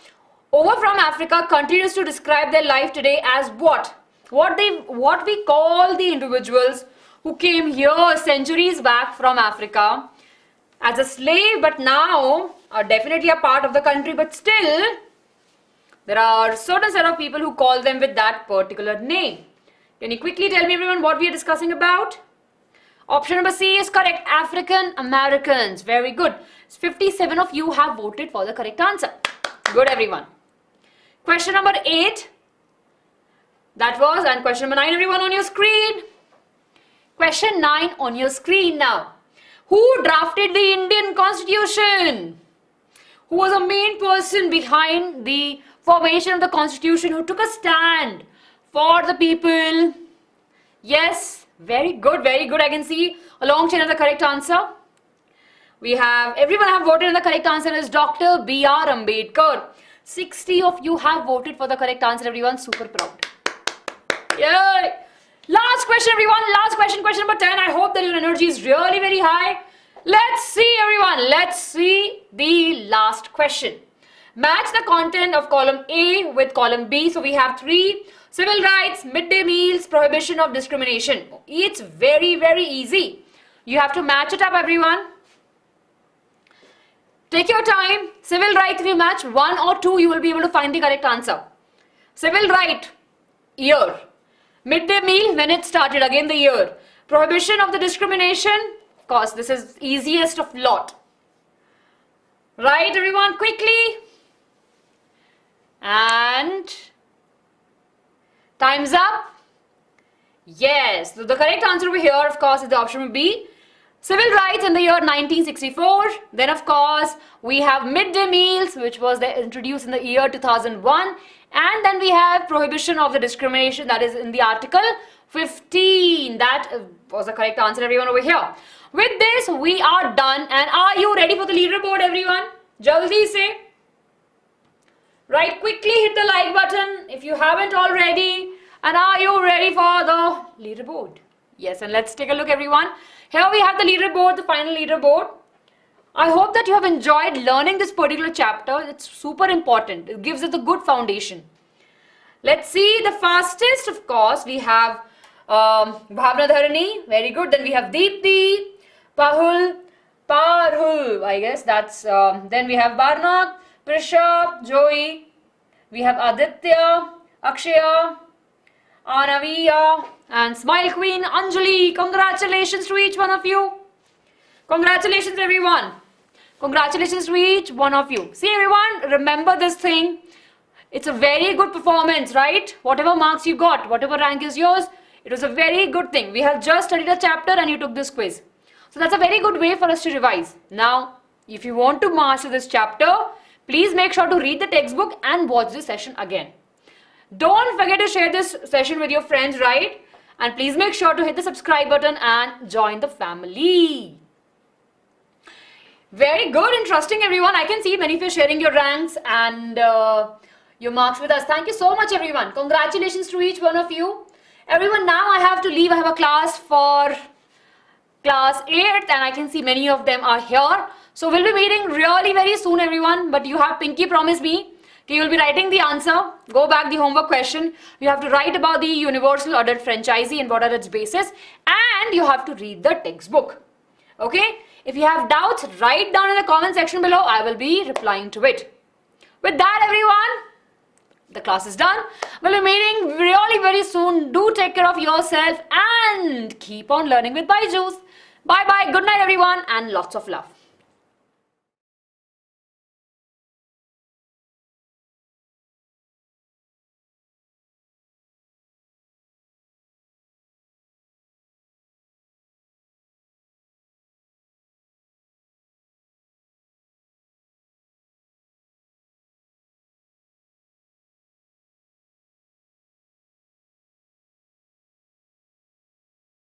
over from Africa, continues to describe their life today as what? What we call the individuals who came here centuries back from Africa as a slave, but now are definitely a part of the country, but still there are certain set of people who call them with that particular name. Can you quickly tell me, everyone, what we are discussing about? Option number C is correct. African Americans. Very good. 57 of you have voted for the correct answer. Good, everyone. Question number 8. That was, and question number 9, everyone, on your screen. Question 9 on your screen now. Who drafted the Indian Constitution? Who was the main person behind the formation of the Constitution, who took a stand for the people? Yes, very good, very good. I can see a long chain of the correct answer. We have, everyone have voted and the correct answer is Dr. B.R. Ambedkar. 60 of you have voted for the correct answer, everyone. Super proud. Yay! Last question, everyone. Last question, question number 10. I hope that your energy is really very high. Let's see, everyone. Let's see the last question. Match the content of column A with column B. So we have 3. Civil rights, midday meals, prohibition of discrimination. It's very, very easy. You have to match it up, everyone. Take your time. Civil right, if you match 1 or 2, you will be able to find the correct answer. Civil right, year. Midday meal, when it started, again the year. Prohibition of the discrimination, of course, this is easiest of lot. Right, everyone, quickly. And time's up. Yes, so the correct answer over here, of course, is the option B. Civil rights in the year 1964. Then, of course, we have midday meals, which was introduced in the year 2001. And then we have prohibition of the discrimination, that is in the article 15. That was the correct answer, everyone, over here. With this, we are done. And are you ready for the leaderboard, everyone? Jaldi say. Right, quickly hit the like button if you haven't already. And are you ready for the leaderboard? Yes, and let's take a look, everyone. Here we have the leaderboard, the final leaderboard. I hope that you have enjoyed learning this particular chapter. It's super important. It gives us a good foundation. Let's see the fastest, of course. We have Bhavna Dharani. Very good. Then we have Deepthi, Parhul, I guess. That's then we have Barnak, Prisha, Joey. We have Aditya, Akshaya, Anaviya, and Smile Queen, Anjali. Congratulations to each one of you. Congratulations, everyone. Congratulations to each one of you. See, everyone, remember this thing. It's a very good performance, right? Whatever marks you got, whatever rank is yours, it was a very good thing. We have just studied a chapter and you took this quiz. So that's a very good way for us to revise. Now, if you want to master this chapter, please make sure to read the textbook and watch this session again. Don't forget to share this session with your friends, right? And please make sure to hit the subscribe button and join the family. Very good, interesting, everyone. I can see many of you sharing your ranks and your marks with us. Thank you so much, everyone. Congratulations to each one of you. Everyone, now I have to leave. I have a class for class 8 and I can see many of them are here. So we'll be meeting really very soon, everyone. But you have Pinky promised me. Okay, you'll be writing the answer. Go back the homework question. You have to write about the universal ordered franchisee and what are its bases. And you have to read the textbook. Okay. If you have doubts, write down in the comment section below. I will be replying to it. With that, everyone, the class is done. We'll be meeting really very soon. Do take care of yourself and keep on learning with BYJU'S. Bye-bye. Good night, everyone, and lots of love.